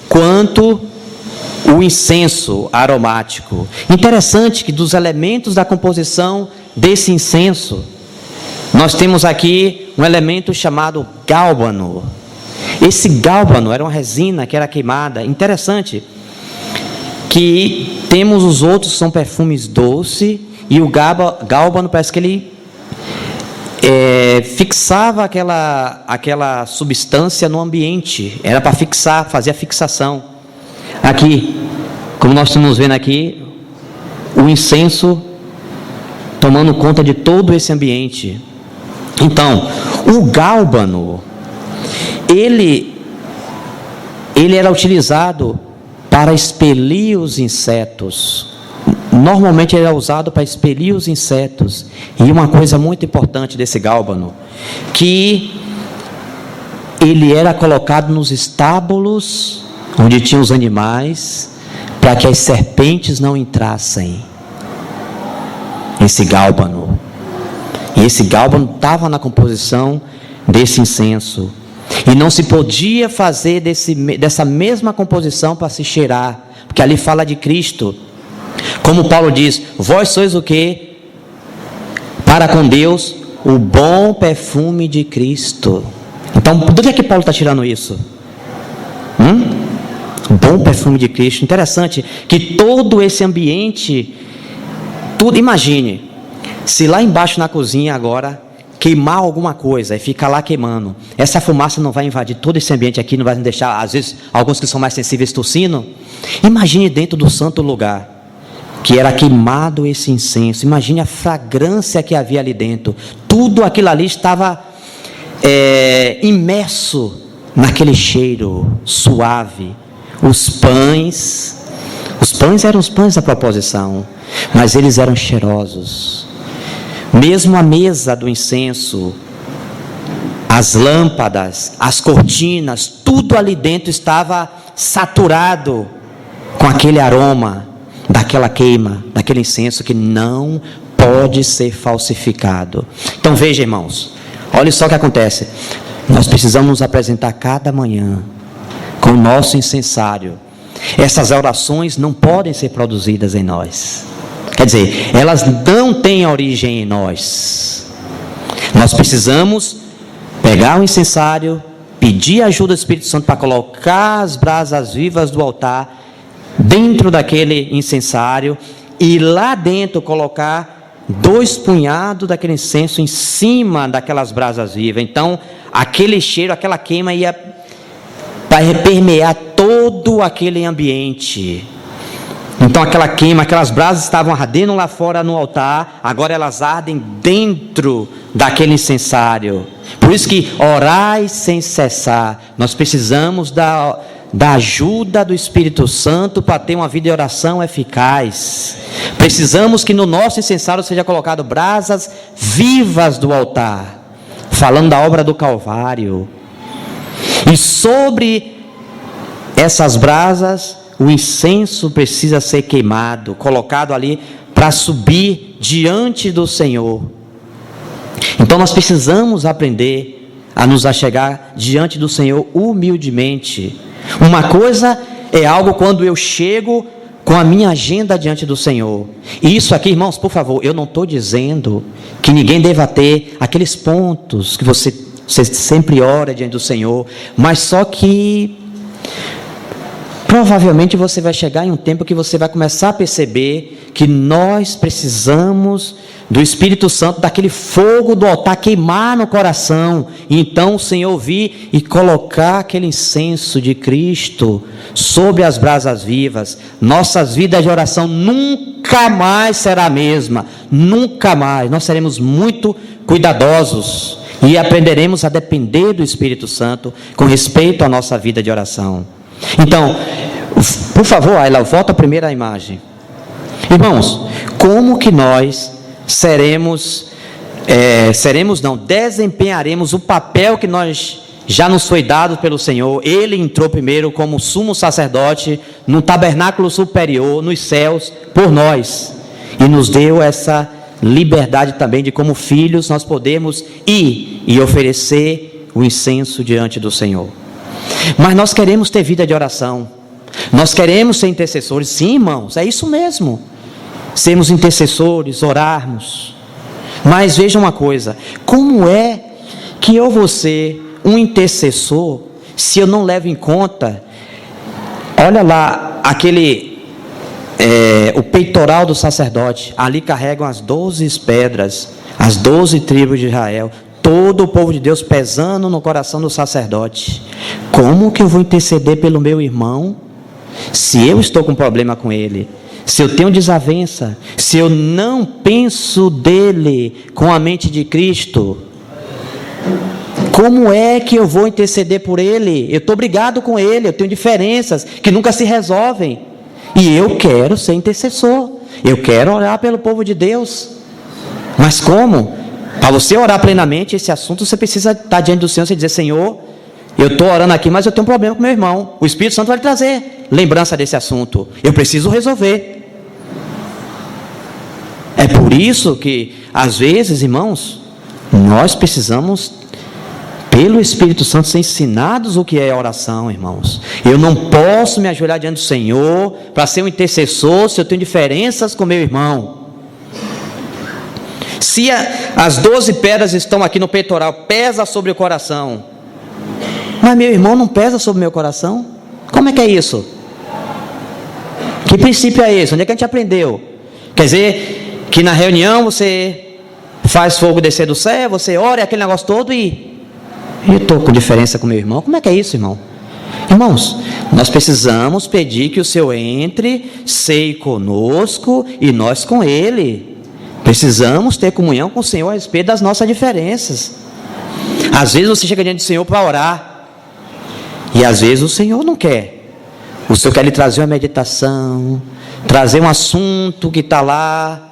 quanto o incenso aromático. Interessante que dos elementos da composição desse incenso, nós temos aqui um elemento chamado gálbano. Esse gálbano era uma resina que era queimada. Interessante que temos os outros que são perfumes doces, e o gálbano parece que ele fixava aquela substância no ambiente. Era para fixar, fazer a fixação. Aqui, como nós estamos vendo aqui, o incenso tomando conta de todo esse ambiente. Então, o gálbano, ele era utilizado para expelir os insetos. Normalmente ele é usado para expelir os insetos. E uma coisa muito importante desse gálbano, que ele era colocado nos estábulos onde tinham os animais, para que as serpentes não entrassem. Esse gálbano. E esse gálbano estava na composição desse incenso. E não se podia fazer dessa mesma composição para se cheirar, porque ali fala de Cristo. Como Paulo diz, vós sois o quê? Para com Deus, o bom perfume de Cristo. Então, de onde é que Paulo está tirando isso? O bom perfume de Cristo. Interessante que todo esse ambiente, tudo, imagine, se lá embaixo na cozinha agora queimar alguma coisa e ficar lá queimando, essa fumaça não vai invadir todo esse ambiente aqui, não vai deixar, às vezes, alguns que são mais sensíveis tossindo. Imagine dentro do santo lugar, que era queimado esse incenso, imagine a fragrância que havia ali dentro, tudo aquilo ali estava imerso naquele cheiro suave. Os pães eram os pães da proposição, mas eles eram cheirosos. Mesmo a mesa do incenso, as lâmpadas, as cortinas, tudo ali dentro estava saturado com aquele aroma daquela queima, daquele incenso que não pode ser falsificado. Então veja, irmãos, olha só o que acontece. Nós precisamos nos apresentar cada manhã com o nosso incensário. Essas orações não podem ser produzidas em nós. Quer dizer, elas não têm origem em nós. Nós precisamos pegar o incensário, pedir a ajuda do Espírito Santo para colocar as brasas vivas do altar dentro daquele incensário e lá dentro colocar 2 punhados daquele incenso em cima daquelas brasas vivas. Então, aquele cheiro, aquela queima ia permear todo aquele ambiente. Então aquela queima, aquelas brasas estavam ardendo lá fora no altar, agora elas ardem dentro daquele incensário. Por isso que orai sem cessar. Nós precisamos da ajuda do Espírito Santo para ter uma vida de oração eficaz. Precisamos que no nosso incensário seja colocado brasas vivas do altar, falando da obra do Calvário. E sobre essas brasas, o incenso precisa ser queimado, colocado ali para subir diante do Senhor. Então nós precisamos aprender a nos achegar diante do Senhor humildemente. Uma coisa é algo quando eu chego com a minha agenda diante do Senhor. E isso aqui, irmãos, por favor, eu não estou dizendo que ninguém deva ter aqueles pontos que você sempre ora diante do Senhor, mas só que provavelmente você vai chegar em um tempo que você vai começar a perceber que nós precisamos do Espírito Santo, daquele fogo do altar queimar no coração, e então o Senhor vir e colocar aquele incenso de Cristo sobre as brasas vivas. Nossas vidas de oração nunca mais será a mesma, nunca mais. Nós seremos muito cuidadosos e aprenderemos a depender do Espírito Santo com respeito à nossa vida de oração. Então, por favor, Ayla, volta a primeira imagem. Irmãos, como que nós desempenharemos o papel que nós já nos foi dado pelo Senhor? Ele entrou primeiro como sumo sacerdote no tabernáculo superior, nos céus, por nós, e nos deu essa liberdade também de, como filhos, nós podemos ir e oferecer o incenso diante do Senhor. Mas nós queremos ter vida de oração, nós queremos ser intercessores. Sim, irmãos, é isso mesmo, sermos intercessores, orarmos. Mas veja uma coisa, como é que eu vou ser um intercessor se eu não levo em conta, olha lá, o peitoral do sacerdote, ali carregam as 12 pedras, as 12 tribos de Israel, todo o povo de Deus pesando no coração do sacerdote. Como que eu vou interceder pelo meu irmão, se eu estou com problema com ele, se eu tenho desavença, se eu não penso dele com a mente de Cristo? Como é que eu vou interceder por ele? Eu estou brigado com ele, eu tenho diferenças que nunca se resolvem, e eu quero ser intercessor, eu quero orar pelo povo de Deus. Mas como? Para você orar plenamente esse assunto, você precisa estar diante do Senhor e dizer: Senhor, eu estou orando aqui, mas eu tenho um problema com meu irmão. O Espírito Santo vai trazer lembrança desse assunto, eu preciso resolver. É por isso que, às vezes, irmãos, nós precisamos pelo Espírito Santo, ser ensinados o que é oração, irmãos. Eu não posso me ajoelhar diante do Senhor para ser um intercessor se eu tenho diferenças com meu irmão. Se as 12 pedras estão aqui no peitoral, pesa sobre o coração, mas meu irmão não pesa sobre o meu coração? Como é que é isso? Que princípio é esse? Onde é que a gente aprendeu? Quer dizer, que na reunião você faz fogo descer do céu, você ora, aquele negócio todo e eu estou com diferença com meu irmão? Como é que é isso, irmão? Irmãos, nós precisamos pedir que o Senhor entre, ceie conosco e nós com Ele. Precisamos ter comunhão com o Senhor a respeito das nossas diferenças. Às vezes você chega diante do Senhor para orar, e às vezes o Senhor não quer. O Senhor quer lhe trazer uma meditação, trazer um assunto que está lá,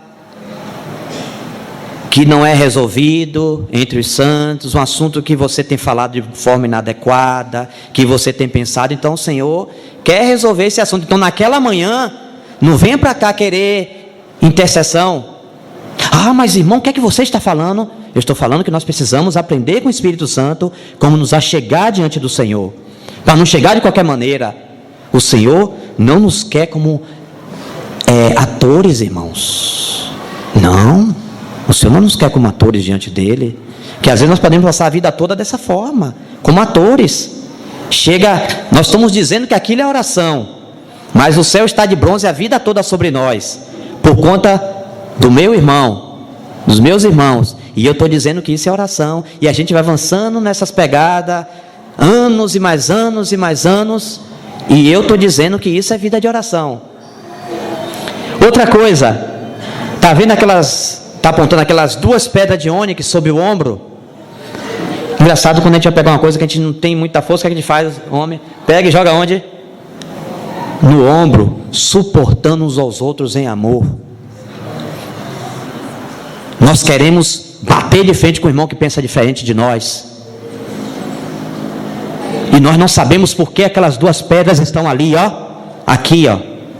que não é resolvido entre os santos, um assunto que você tem falado de forma inadequada, que você tem pensado. Então o Senhor quer resolver esse assunto. Então naquela manhã, não venha para cá querer intercessão. Ah, mas irmão, o que é que você está falando? Eu estou falando que nós precisamos aprender com o Espírito Santo como nos achegar diante do Senhor, para não chegar de qualquer maneira. O Senhor não nos quer como atores, irmãos. Não, o Senhor não nos quer como atores diante dEle, que às vezes nós podemos passar a vida toda dessa forma, como atores. Nós estamos dizendo que aquilo é oração, mas o céu está de bronze a vida toda sobre nós, por conta do meu irmão, dos meus irmãos, e eu estou dizendo que isso é oração, e a gente vai avançando nessas pegadas, anos e mais anos e mais anos, e eu estou dizendo que isso é vida de oração. Outra coisa, está apontando aquelas 2 pedras de ônix sobre o ombro. Engraçado, quando a gente vai pegar uma coisa que a gente não tem muita força, o que a gente faz, homem? Pega e joga onde? No ombro, suportando uns aos outros em amor. Nós queremos bater de frente com o irmão que pensa diferente de nós, e nós não sabemos por que aquelas 2 pedras estão ali, aqui,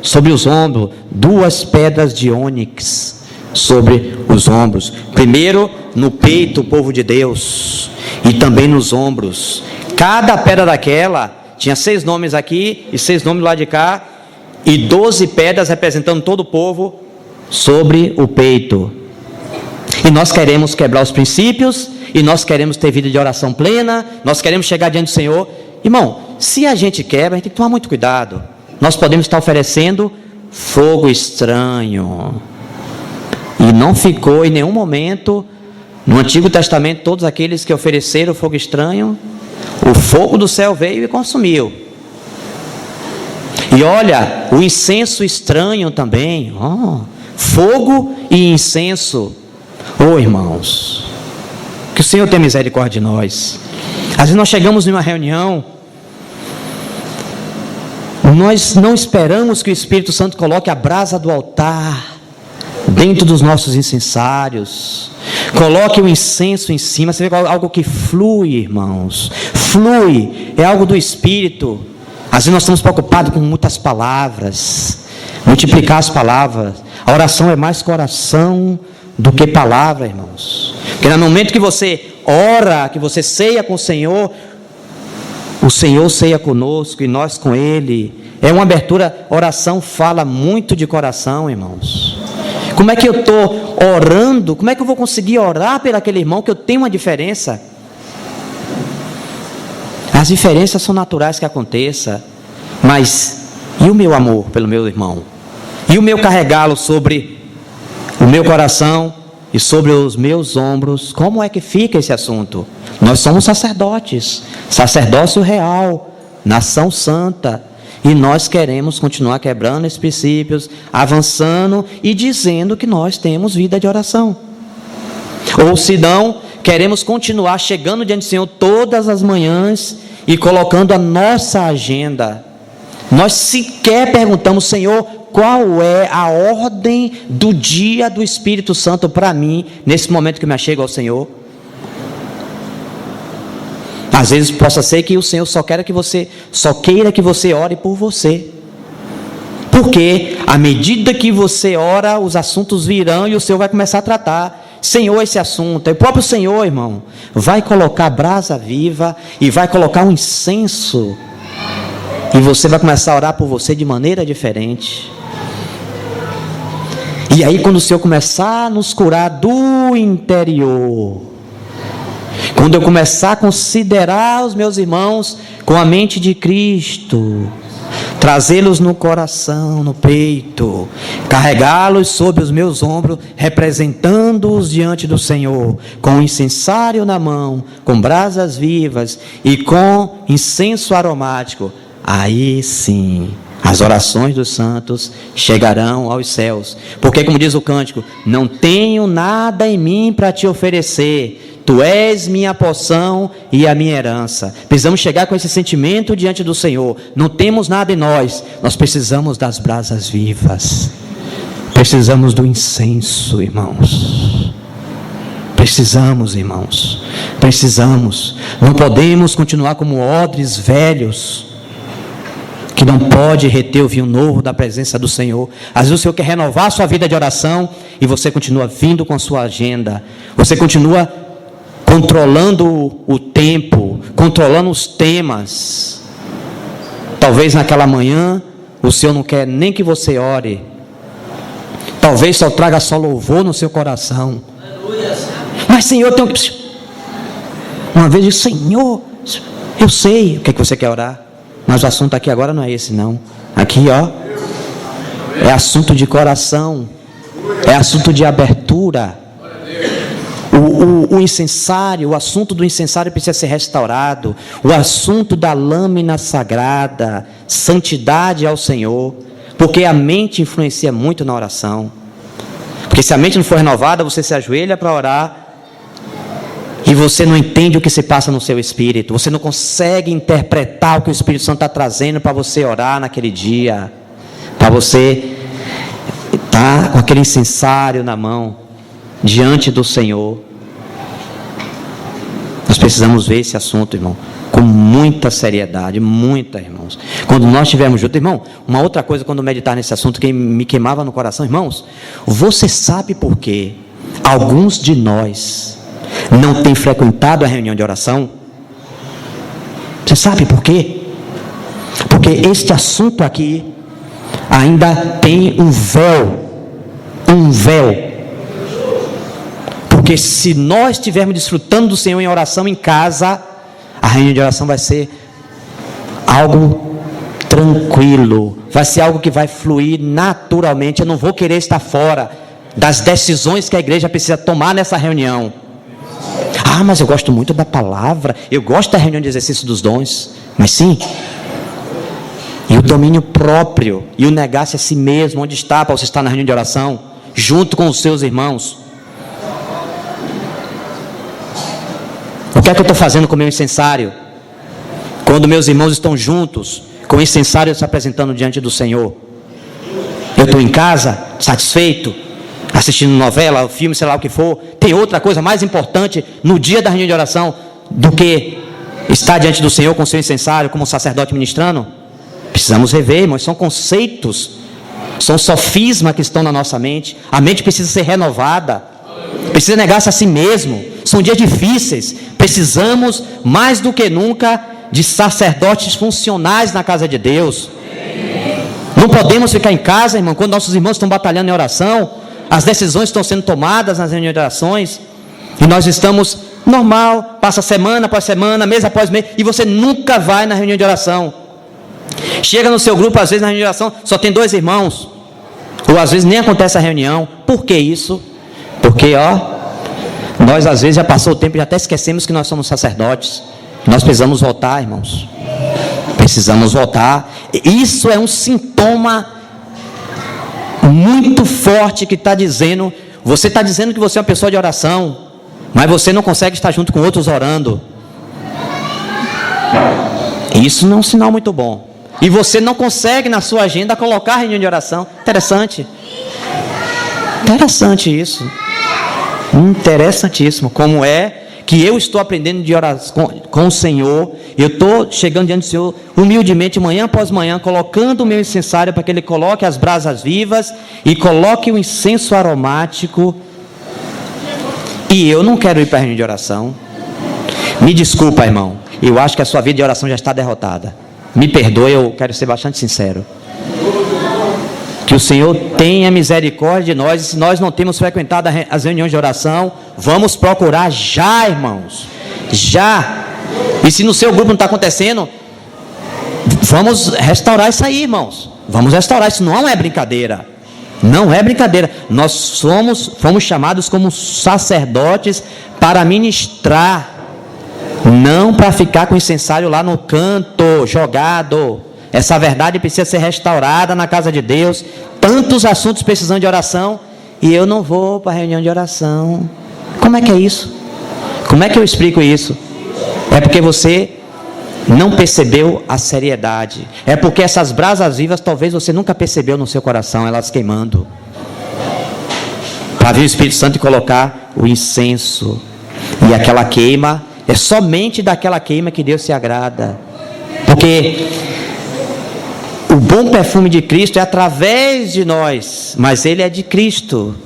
sobre os ombros. 2 pedras de ônix sobre os ombros. Primeiro no peito, o povo de Deus, e também nos ombros. Cada pedra daquela tinha 6 nomes aqui e 6 nomes lá de cá, e 12 pedras representando todo o povo sobre o peito. E nós queremos quebrar os princípios, e nós queremos ter vida de oração plena, nós queremos chegar diante do Senhor. Irmão, se a gente quebra, a gente tem que tomar muito cuidado. Nós podemos estar oferecendo fogo estranho, e não ficou em nenhum momento no Antigo Testamento todos aqueles que ofereceram fogo estranho, o fogo do céu veio e consumiu. E olha, o incenso estranho também, fogo e incenso. Irmãos, que o Senhor tenha misericórdia de nós. Às vezes nós chegamos em uma reunião, nós não esperamos que o Espírito Santo coloque a brasa do altar dentro dos nossos incensários, coloque o incenso em cima. Você vê algo que flui, irmãos, flui, é algo do Espírito. Às vezes nós estamos preocupados com muitas palavras, multiplicar as palavras. A oração é mais coração do que palavra, irmãos, porque no momento que você ora, que você ceia com o Senhor ceia conosco e nós com Ele. É uma abertura. Oração fala muito de coração, irmãos. Como é que eu estou orando? Como é que eu vou conseguir orar por aquele irmão que eu tenho uma diferença? As diferenças são naturais que aconteça, mas e o meu amor pelo meu irmão? E o meu carregá-lo sobre o meu coração e sobre os meus ombros? Como é que fica esse assunto? Nós somos sacerdotes, sacerdócio real, nação santa, e nós queremos continuar quebrando esses princípios, avançando e dizendo que nós temos vida de oração. Ou se não, queremos continuar chegando diante do Senhor todas as manhãs e colocando a nossa agenda. Nós sequer perguntamos: Senhor, qual é a ordem do dia do Espírito Santo para mim, nesse momento que eu me achego ao Senhor? Às vezes possa ser que o Senhor só queira que você ore por você, porque à medida que você ora, os assuntos virão e o Senhor vai começar a tratar. Senhor, esse assunto. E o próprio Senhor, irmão, vai colocar brasa viva e vai colocar um incenso. E você vai começar a orar por você de maneira diferente. E aí, quando o Senhor começar a nos curar do interior, quando eu começar a considerar os meus irmãos com a mente de Cristo, trazê-los no coração, no peito, carregá-los sobre os meus ombros, representando-os diante do Senhor, com um incensário na mão, com brasas vivas e com incenso aromático, aí sim as orações dos santos chegarão aos céus. Porque, como diz o cântico, não tenho nada em mim para te oferecer, tu és minha porção e a minha herança. Precisamos chegar com esse sentimento diante do Senhor. Não temos nada em nós, nós precisamos das brasas vivas, precisamos do incenso, irmãos. Precisamos, irmãos, precisamos. Não podemos continuar como odres velhos, que não pode reter o vinho novo da presença do Senhor. Às vezes o Senhor quer renovar a sua vida de oração e você continua vindo com a sua agenda, você continua controlando o tempo, controlando os temas. Talvez naquela manhã o Senhor não quer nem que você ore, talvez só traga só louvor no seu coração. Mas Senhor, eu tenho que... Uma vez eu disse: Senhor, eu sei o que é que você quer orar, mas o assunto aqui agora não é esse não. Aqui é assunto de coração, é assunto de abertura. O incensário, o assunto do incensário precisa ser restaurado. O assunto da lâmina sagrada, santidade ao Senhor, porque a mente influencia muito na oração. Porque se a mente não for renovada, você se ajoelha para orar e você não entende o que se passa no seu espírito. Você não consegue interpretar o que o Espírito Santo está trazendo para você orar naquele dia, para você estar com aquele incensário na mão diante do Senhor. Nós precisamos ver esse assunto, irmão, com muita seriedade, muita, irmãos. Quando nós estivermos juntos, irmão, uma outra coisa, quando meditar nesse assunto, que me queimava no coração, irmãos, você sabe por quê alguns de nós não têm frequentado a reunião de oração? Você sabe por quê? Porque este assunto aqui ainda tem um véu. Porque se nós estivermos desfrutando do Senhor em oração em casa, a reunião de oração vai ser algo tranquilo, vai ser algo que vai fluir naturalmente. Eu não vou querer estar fora das decisões que a igreja precisa tomar nessa reunião. Ah, mas eu gosto muito da palavra, eu gosto da reunião de exercício dos dons. Mas sim, e o domínio próprio, e o negar-se a si mesmo. Onde está para você estar na reunião de oração, junto com os seus irmãos? O que é que eu estou fazendo com o meu incensário? Quando meus irmãos estão juntos, com o incensário se apresentando diante do Senhor, eu estou em casa, satisfeito, assistindo novela, filme, sei lá o que for. Tem outra coisa mais importante no dia da reunião de oração do que estar diante do Senhor com o seu incensário, como sacerdote ministrando? Precisamos rever, irmãos. São conceitos, são sofismas que estão na nossa mente. A mente precisa ser renovada, precisa negar-se a si mesmo. São dias difíceis, precisamos mais do que nunca de sacerdotes funcionais na casa de Deus. Não podemos ficar em casa, irmão, quando nossos irmãos estão batalhando em oração. As decisões estão sendo tomadas nas reuniões de orações, e nós estamos normal, passa semana após semana, mês após mês, e você nunca vai na reunião de oração. Chega no seu grupo, às vezes na reunião de oração só tem 2 irmãos, ou às vezes nem acontece a reunião. Por que isso? Porque nós às vezes já passou o tempo e já até esquecemos que nós somos sacerdotes. Nós precisamos voltar, irmãos, precisamos voltar. Isso é um sintoma muito forte que está dizendo, você está dizendo que você é uma pessoa de oração, mas você não consegue estar junto com outros orando. Isso não é um sinal muito bom. E você não consegue na sua agenda colocar a reunião de oração. Interessante isso. Interessantíssimo. Como é que eu estou aprendendo de orar com o Senhor. Eu estou chegando diante do Senhor humildemente, manhã após manhã, colocando o meu incensário para que Ele coloque as brasas vivas e coloque o incenso aromático E eu não quero ir para a reunião de oração. Me desculpa, irmão. Eu acho que a sua vida de oração já está derrotada. Me perdoe, eu quero ser bastante sincero. Que o Senhor tenha misericórdia de nós. E se nós não temos frequentado as reuniões de oração, vamos procurar já, irmãos. Já. E se no seu grupo não está acontecendo, vamos restaurar isso aí, irmãos. Vamos restaurar. Isso não é brincadeira. Não é brincadeira. Nós fomos chamados como sacerdotes para ministrar. Não para ficar com o incensário lá no canto, jogado. Essa verdade precisa ser restaurada na casa de Deus. Tantos assuntos precisando de oração. E eu não vou para a reunião de oração. Como é que é isso? Como é que eu explico isso? É porque você não percebeu a seriedade. É porque essas brasas vivas talvez você nunca percebeu no seu coração, elas queimando. Para vir o Espírito Santo e colocar o incenso. E aquela queima, é somente daquela queima que Deus se agrada. Porque o bom perfume de Cristo é através de nós, mas ele é de Cristo.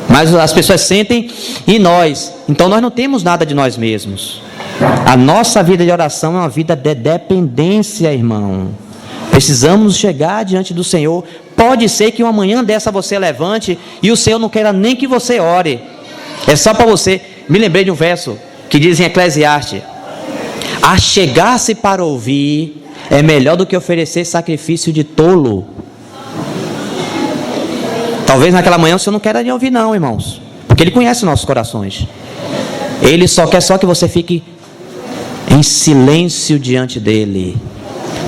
Mas as pessoas sentem em nós. Então nós não temos nada de nós mesmos. A nossa vida de oração é uma vida de dependência, irmão. Precisamos chegar diante do Senhor. Pode ser que uma manhã dessa você levante e o Senhor não queira nem que você ore. É só para você. Me lembrei de um verso que diz em Eclesiastes: achegar-se para ouvir é melhor do que oferecer sacrifício de tolo. Talvez naquela manhã o Senhor não queira nem ouvir não, irmãos, porque Ele conhece nossos corações. Ele só quer que você fique em silêncio diante dEle,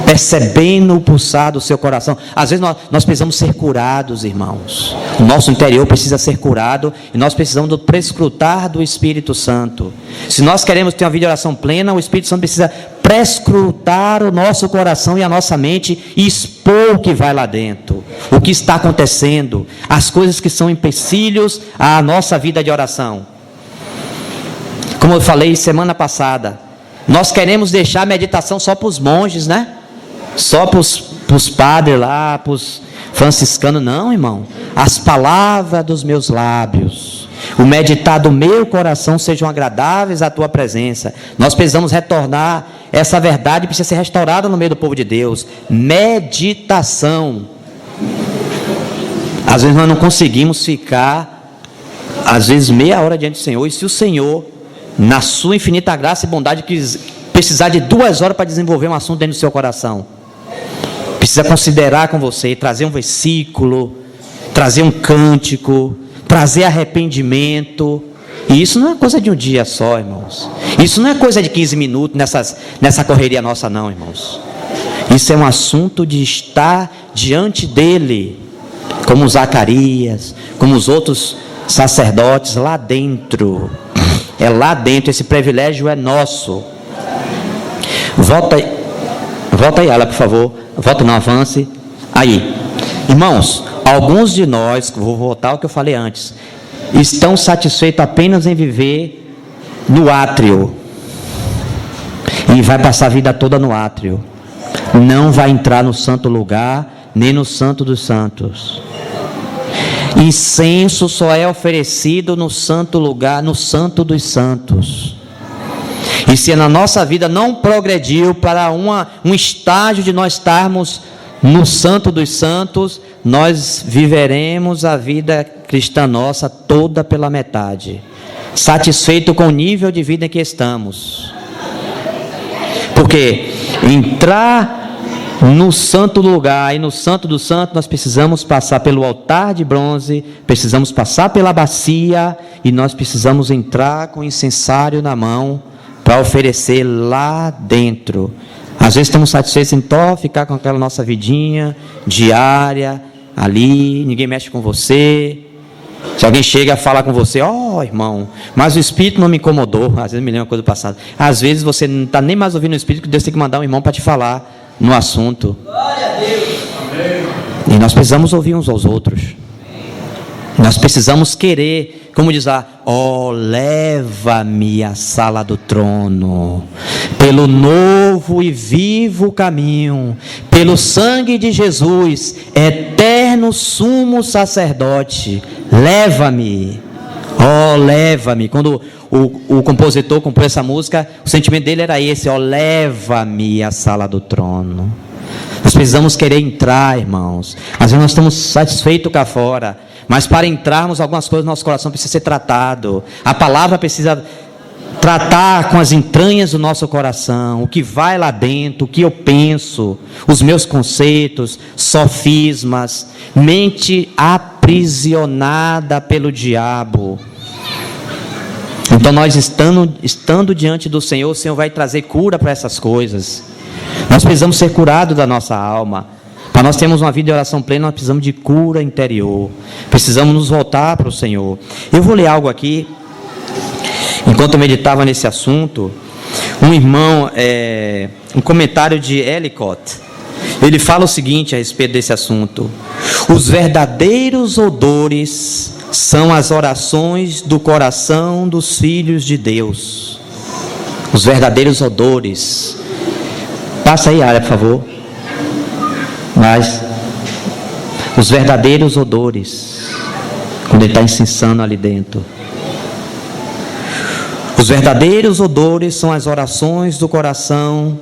percebendo o pulsar do seu coração. Às vezes nós precisamos ser curados, irmãos. O nosso interior precisa ser curado e nós precisamos do prescrutar do Espírito Santo. Se nós queremos ter uma vida de oração plena, o Espírito Santo precisa prescrutar o nosso coração e a nossa mente e expor o que vai lá dentro, o que está acontecendo, as coisas que são empecilhos à nossa vida de oração. Como eu falei semana passada, nós queremos deixar a meditação só para os monges, né? Só para os padres lá, para os franciscanos. Não, irmão. As palavras dos meus lábios, o meditar do meu coração sejam agradáveis à tua presença. Nós precisamos retornar. Essa verdade precisa ser restaurada no meio do povo de Deus. Meditação. Às vezes nós não conseguimos ficar, às vezes meia hora diante do Senhor. E se o Senhor, na sua infinita graça e bondade, precisar de 2 horas para desenvolver um assunto dentro do seu coração, precisa considerar com você, trazer um versículo, trazer um cântico, trazer arrependimento. E isso não é coisa de um dia só, irmãos. Isso não é coisa de 15 minutos nessa correria nossa, não, irmãos. Isso é um assunto de estar diante dele, como Zacarias, como os outros sacerdotes lá dentro. É lá dentro, esse privilégio é nosso. Volta aí, ela, por favor. Volta, não avance. Aí, irmãos, alguns de nós, vou voltar ao que eu falei antes, estão satisfeitos apenas em viver no átrio. E vai passar a vida toda no átrio. Não vai entrar no santo lugar, nem no santo dos santos. Incenso só é oferecido no santo lugar, no santo dos santos. E se na nossa vida não progrediu para um estágio de nós estarmos no santo dos santos, nós viveremos a vida cristã nossa toda pela metade, satisfeito com o nível de vida em que estamos. Porque entrar no santo lugar e no santo do santo, nós precisamos passar pelo altar de bronze, precisamos passar pela bacia e nós precisamos entrar com o incensário na mão para oferecer lá dentro. Às vezes estamos satisfeitos em ficar com aquela nossa vidinha diária ali, ninguém mexe com você. Se alguém chega a falar com você, irmão, mas o Espírito não me incomodou. Às vezes me lembra uma coisa do passado. Às vezes você não está nem mais ouvindo o Espírito, que Deus tem que mandar um irmão para te falar no assunto. Glória a Deus. E nós precisamos ouvir uns aos outros. Nós precisamos querer, como diz lá, leva-me à sala do trono, pelo novo e vivo caminho, pelo sangue de Jesus, eterno sumo sacerdote, leva-me. Oh, leva-me. Quando o compositor compôs essa música, o sentimento dele era esse: oh, leva-me à sala do trono. Nós precisamos querer entrar, irmãos. Às vezes nós estamos satisfeitos cá fora, mas para entrarmos, algumas coisas no nosso coração precisam ser tratado. A palavra precisa tratar com as entranhas do nosso coração, o que vai lá dentro, o que eu penso, os meus conceitos, sofismas, mente aprisionada pelo diabo. Então nós estando diante do Senhor, o Senhor vai trazer cura para essas coisas. Nós precisamos ser curados da nossa alma. Para nós termos uma vida de oração plena, nós precisamos de cura interior. Precisamos nos voltar para o Senhor. Eu vou ler algo aqui. Enquanto eu meditava nesse assunto, um irmão, um comentário de Ellicott, ele fala o seguinte a respeito desse assunto: os verdadeiros odores são as orações do coração dos filhos de Deus. Os verdadeiros odores. Passa aí, Área, por favor. Mas os verdadeiros odores, quando ele está incensando ali dentro. Os verdadeiros odores são as orações do coração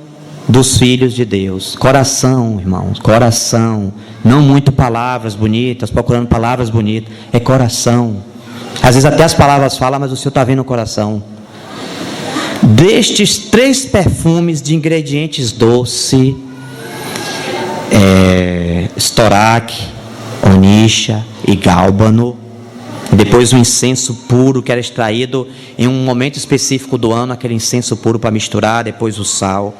dos filhos de Deus. Coração, irmãos, coração. Não muito palavras bonitas, procurando palavras bonitas. É coração. Às vezes até as palavras falam, mas o Senhor está vendo o coração. Destes 3 perfumes de ingredientes doce, estoraque, onixa e gálbano. Depois o incenso puro, que era extraído em um momento específico do ano, aquele incenso puro para misturar, depois o sal.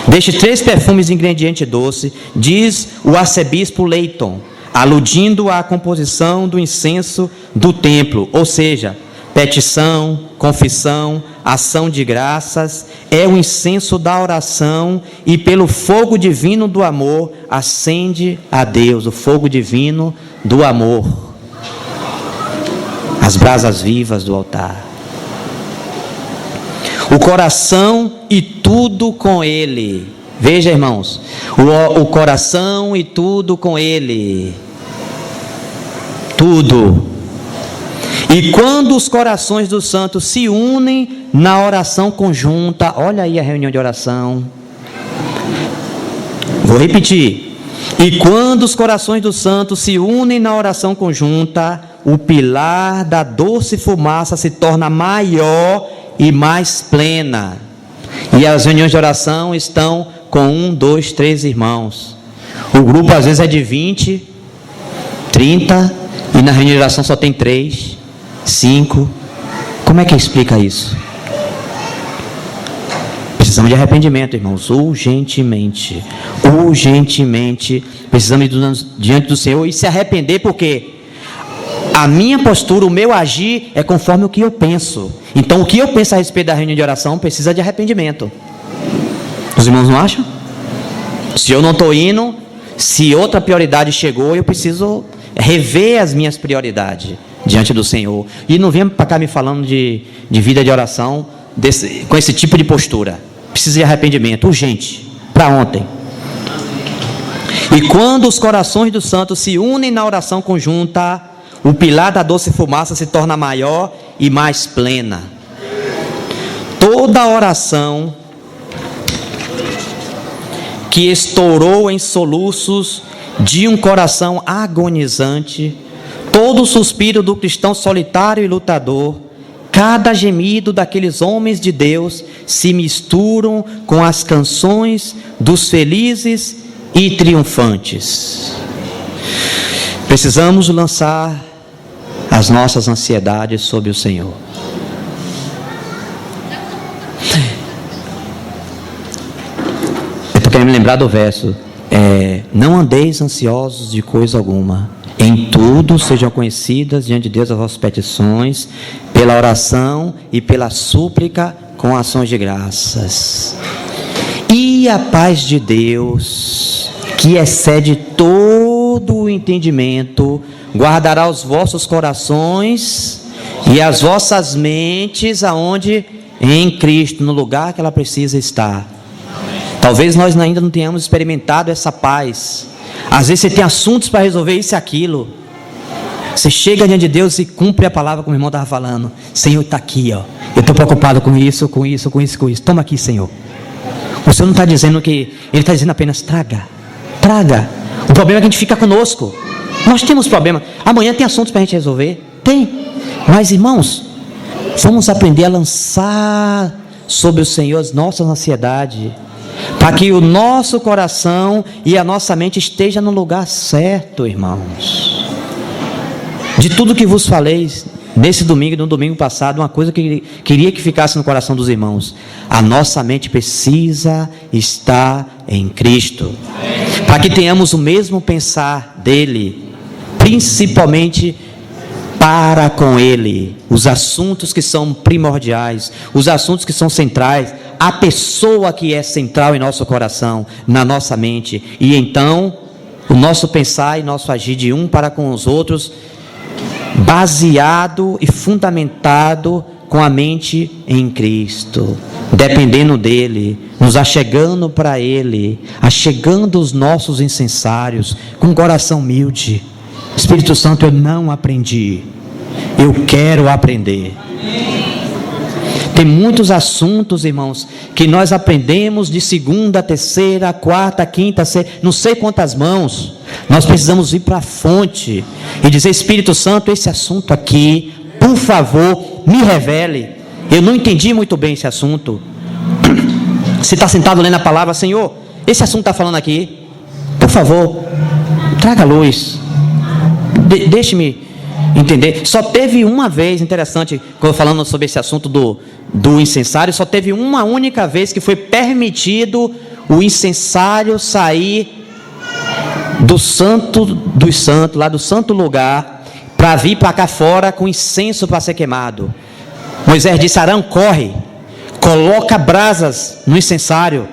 Destes 3 perfumes de ingrediente doce, diz o arcebispo Leighton, aludindo à composição do incenso do templo, ou seja, petição, confissão, ação de graças, é o incenso da oração, e pelo fogo divino do amor, acende a Deus, o fogo divino do amor. As brasas vivas do altar. O coração e tudo com ele. Veja, irmãos, o coração e tudo com ele. Tudo. E quando os corações dos santos se unem na oração conjunta, olha aí a reunião de oração. Vou repetir. E quando os corações dos santos se unem na oração conjunta, o pilar da doce fumaça se torna maior e mais plena. E as reuniões de oração estão com 1, 2, 3 irmãos. O grupo às vezes é de 20, 30, e na reunião de oração só tem 3, 5. Como é que explica isso? Precisamos de arrependimento, irmãos, urgentemente. Urgentemente. Precisamos ir diante do Senhor e se arrepender, porque a minha postura, o meu agir é conforme o que eu penso. Então, o que eu penso a respeito da reunião de oração precisa de arrependimento. Os irmãos não acham? Se eu não estou indo, se outra prioridade chegou, eu preciso rever as minhas prioridades diante do Senhor. E não venha para cá me falando de vida de oração com esse tipo de postura. Precisa de arrependimento, urgente, para ontem. E quando os corações dos santos se unem na oração conjunta, o pilar da doce fumaça se torna maior e mais plena. Toda oração que estourou em soluços de um coração agonizante, todo suspiro do cristão solitário e lutador, cada gemido daqueles homens de Deus se misturam com as canções dos felizes e triunfantes. Precisamos lançar as nossas ansiedades sobre o Senhor. Eu estou querendo me lembrar do verso. Não andeis ansiosos de coisa alguma. Em tudo sejam conhecidas diante de Deus as vossas petições, pela oração e pela súplica com ações de graças. E a paz de Deus, que excede todo o entendimento, guardará os vossos corações e as vossas mentes aonde? Em Cristo, no lugar que ela precisa estar. Talvez nós ainda não tenhamos experimentado essa paz. Às vezes você tem assuntos para resolver isso e aquilo. Você chega diante de Deus e cumpre a palavra como o irmão estava falando. Senhor, está aqui, ó. Eu estou preocupado com isso. Toma aqui, Senhor. O Senhor não está dizendo que... Ele está dizendo apenas, traga. O problema é que a gente fica conosco. Nós temos problema. Amanhã tem assuntos para a gente resolver. Tem. Mas, irmãos, vamos aprender a lançar sobre o Senhor as nossas ansiedades, para que o nosso coração e a nossa mente esteja no lugar certo, irmãos. De tudo que vos falei nesse domingo e no domingo passado, uma coisa que queria que ficasse no coração dos irmãos: a nossa mente precisa estar em Cristo, para que tenhamos o mesmo pensar dele, principalmente para com ele, os assuntos que são primordiais, os assuntos que são centrais, a pessoa que é central em nosso coração, na nossa mente, e então o nosso pensar e nosso agir de um para com os outros, baseado e fundamentado com a mente em Cristo, dependendo dele, nos achegando para ele, achegando os nossos incensários, com um coração humilde. Espírito Santo, eu não aprendi, eu quero aprender. Tem muitos assuntos, irmãos, que nós aprendemos de segunda, terceira, quarta, quinta, sexta, não sei quantas mãos. Nós precisamos ir para a fonte e dizer: Espírito Santo, esse assunto aqui, por favor, me revele. Eu não entendi muito bem esse assunto. Você está sentado lendo a palavra: Senhor, esse assunto está falando aqui, por favor, traga luz. Deixe-me entender. Só teve uma vez, interessante, quando falando sobre esse assunto do incensário, só teve uma única vez que foi permitido o incensário sair do santo dos santos, lá do santo lugar, para vir para cá fora com incenso para ser queimado. Moisés disse: Arão, corre, coloca brasas no incensário,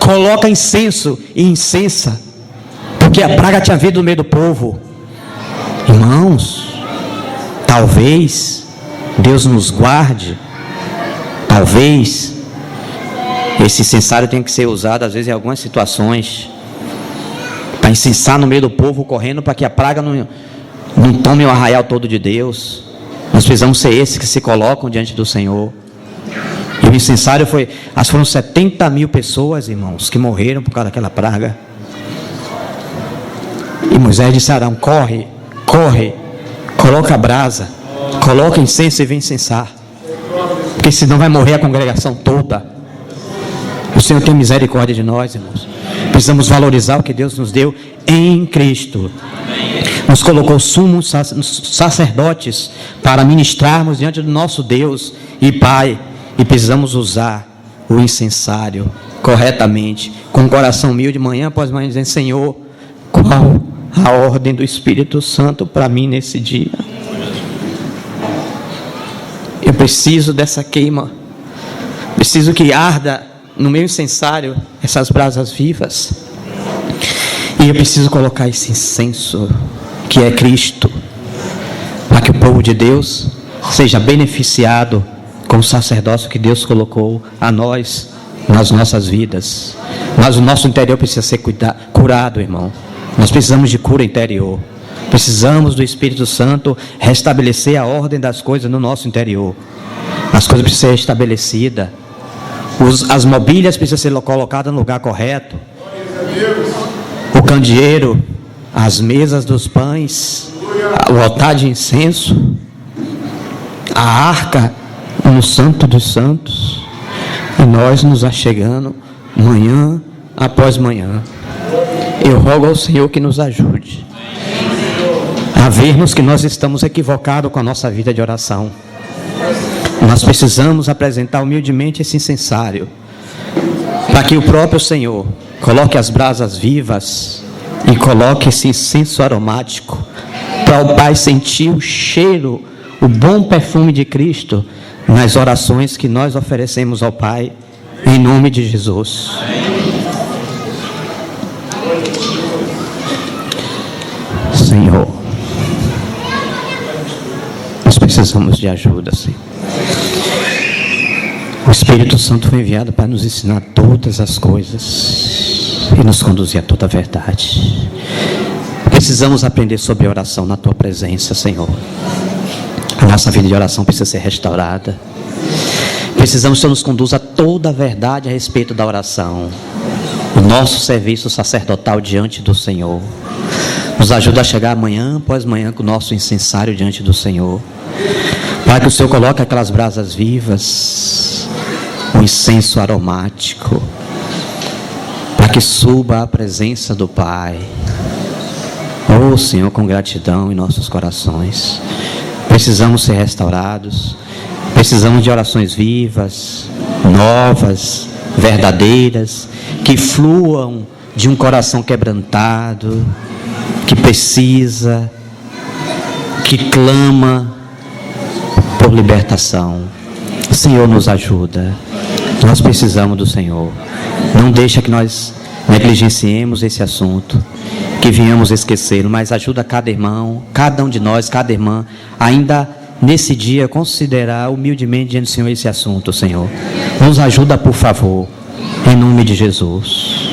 coloca incenso e incensa, porque a praga tinha vindo no meio do povo. Irmãos, talvez Deus nos guarde, talvez esse incensário tenha que ser usado às vezes em algumas situações, para incensar no meio do povo, correndo para que a praga não tome o arraial todo de Deus. Nós precisamos ser esses que se colocam diante do Senhor. E o incensário foram 70 mil pessoas, irmãos, que morreram por causa daquela praga. E Moisés disse: Arão, corre, coloca a brasa, coloca incenso e vem incensar, porque senão vai morrer a congregação toda. O Senhor tem misericórdia de nós, irmãos. Precisamos valorizar o que Deus nos deu em Cristo. Nos colocou sumos sacerdotes para ministrarmos diante do nosso Deus e Pai, e precisamos usar o incensário corretamente, com o coração humilde, manhã após manhã, dizendo: Senhor, qual a ordem do Espírito Santo para mim nesse dia? Eu preciso dessa queima, preciso que arda no meu incensário essas brasas vivas, e eu preciso colocar esse incenso que é Cristo, para que o povo de Deus seja beneficiado com o sacerdócio que Deus colocou a nós nas nossas vidas. Mas o nosso interior precisa ser curado, irmão. Nós precisamos de cura interior. Precisamos do Espírito Santo restabelecer a ordem das coisas no nosso interior. As coisas precisam ser restabelecidas. As mobílias precisam ser colocadas no lugar correto. O candeeiro, as mesas dos pães, o altar de incenso, a arca no Santo dos Santos. E nós nos achegando manhã após manhã. Eu rogo ao Senhor que nos ajude a vermos que nós estamos equivocados com a nossa vida de oração. Nós precisamos apresentar humildemente esse incensário, para que o próprio Senhor coloque as brasas vivas e coloque esse incenso aromático, para o Pai sentir o cheiro, o bom perfume de Cristo nas orações que nós oferecemos ao Pai, em nome de Jesus. Senhor, nós precisamos de ajuda, Senhor. O Espírito Santo foi enviado para nos ensinar todas as coisas e nos conduzir a toda a verdade. Precisamos aprender sobre oração na Tua presença, Senhor. A nossa vida de oração precisa ser restaurada. Precisamos que o Senhor nos conduza a toda a verdade a respeito da oração. O nosso serviço sacerdotal diante do Senhor. Nos ajuda a chegar manhã após manhã com o nosso incensário diante do Senhor. Para que o Senhor coloque aquelas brasas vivas, um incenso aromático, para que suba a presença do Pai. Oh Senhor, com gratidão em nossos corações. Precisamos ser restaurados. Precisamos de orações vivas, novas, verdadeiras, que fluam de um coração quebrantado, que precisa, que clama por libertação. Senhor, nos ajuda. Nós precisamos do Senhor. Não deixa que nós negligenciemos esse assunto, que venhamos esquecê-lo, mas ajuda cada irmão, cada um de nós, cada irmã, ainda nesse dia considerar humildemente diante do Senhor esse assunto, Senhor. Nos ajuda, por favor, em nome de Jesus.